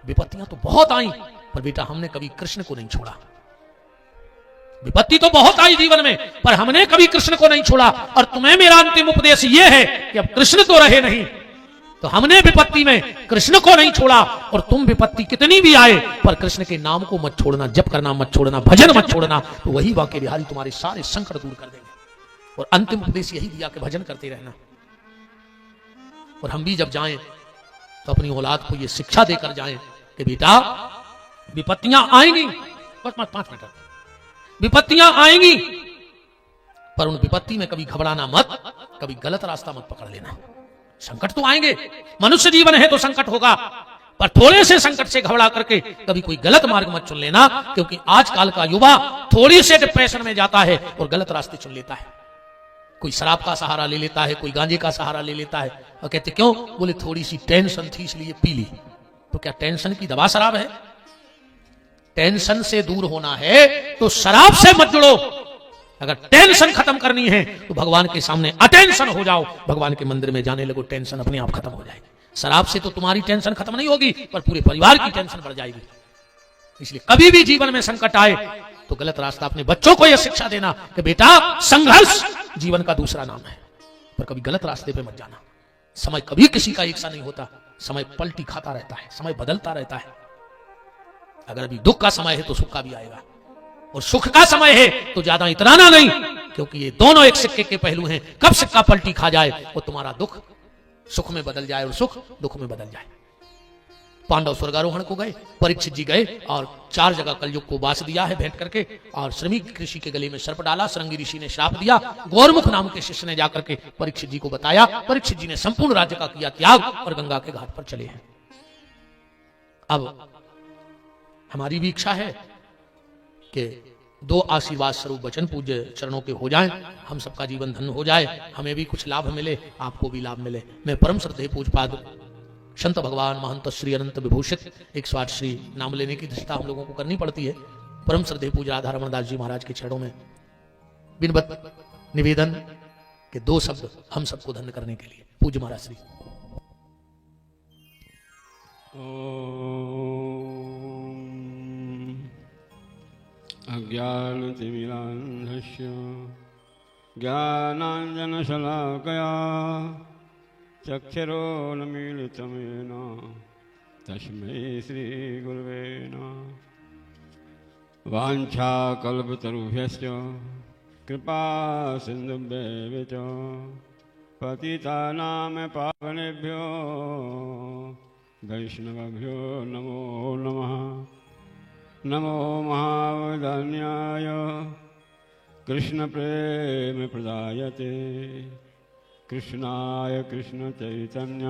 विपत्तियां तो बहुत आई, पर बेटा हमने कभी कृष्ण को नहीं छोड़ा। विपत्ति तो बहुत आई जीवन में, पर हमने कभी कृष्ण को नहीं छोड़ा। और तुम्हें मेरा अंतिम उपदेश यह है कि अब कृष्ण तो रहे नहीं, तो हमने विपत्ति में कृष्ण को नहीं छोड़ा। और तुम विपत्ति कितनी भी आए पर कृष्ण के नाम को मत छोड़ना, जप करना मत छोड़ना, भजन मत छोड़ना, तो वही वाक्य बिहारी तुम्हारे सारे संकट दूर कर देंगे। और अंतिम उपदेश यही दिया कि भजन करते रहना। और हम भी जब जाएं तो अपनी औलाद को यह शिक्षा देकर जाएं कि बेटा विपत्तियां आएंगी, बस 5 मिनट, विपत्तियां आएंगी, पर उन विपत्ति में कभी घबराना मत, कभी गलत रास्ता मत पकड़ लेना। संकट तो आएंगे, मनुष्य जीवन है तो संकट होगा, पर थोड़े से संकट से घबरा करके कभी कोई गलत मार्ग मत चुन लेना, क्योंकि आजकल का युवा थोड़ी से डिप्रेशन में जाता है और गलत रास्ते चुन लेता है। कोई शराब का सहारा ले लेता है, कोई गांजे का सहारा ले लेता है, और कहते क्यों? बोले थोड़ी सी टेंशन थी इसलिए पी ली। तो क्या टेंशन की दवा शराब है? टेंशन से दूर होना है तो शराब से मत जुड़ो। अगर टेंशन खत्म करनी है तो भगवान के सामने अटेंशन हो जाओ, भगवान के मंदिर में जाने लगो, टेंशन अपने आप खत्म हो जाएगी। शराब से तो तुम्हारी टेंशन खत्म नहीं होगी, पर पूरे परिवार की टेंशन बढ़ जाएगी। इसलिए कभी भी जीवन में संकट आए तो गलत रास्ता, अपने बच्चों को यह शिक्षा देना कि बेटा संघर्ष जीवन का दूसरा नाम है, पर कभी गलत रास्ते पे मत जाना। समय कभी किसी का एक सा नहीं होता, समय पलटी खाता रहता है, समय बदलता रहता है। अगर अभी दुख का समय है तो सुख का भी आएगा, और सुख का समय है तो ज्यादा इतराना नहीं, क्योंकि ये दोनों एक सिक्के के पहलू हैं। कब सिक्का पलटी खा जाए वो तुम्हारा दुख सुख में बदल जाए और सुख दुख में बदल जाए। पांडव स्वर्गारोहण को गए, परीक्षित जी गए और 4 जगह कलयुग को वास दिया है भेंट करके, और श्रमिक ऋषि के गले में सर्प डाला, श्रृंगी ऋषि ने श्राप दिया, गौरमुख नाम के शिष्य ने जाकर के परीक्षित जी को बताया। परीक्षित जी ने संपूर्ण राज्य का किया त्याग और गंगा के घाट पर चले हैं। अब हमारी भी इच्छा है कि 2 आशीर्वाद स्वरूप वचन पूज्य चरणों के हो जाएं, हम सबका जीवन धन्य हो जाए, हमें भी कुछ लाभ मिले, आपको भी लाभ मिले। मैं परम श्रद्धेय पूज्यपाद संत भगवान महंत श्री अनंत विभूषित 108 श्री नाम लेने की दृष्टा हम लोगों को करनी पड़ती है। परम श्रद्धेय पूज्य राधा रमण दास जी महाराज के चरणों में विनम्र निवेदन के 2 शब्द हम सबको धन्य करने के लिए। पूज्य महाराज श्री। अज्ञानतिमिरान्धस्य ज्ञानाञ्जनशलाकया चक्षुरोन्मीलितं येन तस्मै श्रीगुरवे नमः। वाञ्छाकल्पतरुभ्यश्च कृपा सिन्धुभ्येव च पतितानां पावनेभ्यो वैष्णवेभ्यो नमो नमः। नमो महावदान्याय कृष्णप्रेमप्रदायते कृष्णाय कृष्णचैतन्य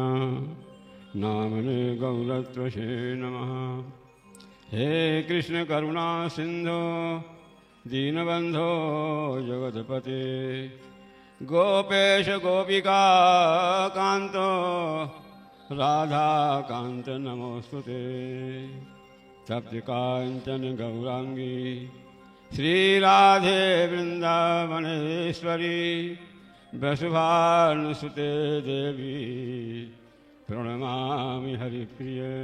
नामने गौरत्वसे नमः। हे कृष्ण करुणा सिंधो दीनबंधो जगतपते गोपेश गोपिका कांतो राधा कांत नमोस्तुते। तप्त कांचन गौरांगी श्री राधे वृंदावनेश्वरी वसुभानुसुते देवी प्रणमामि हरिप्रिये।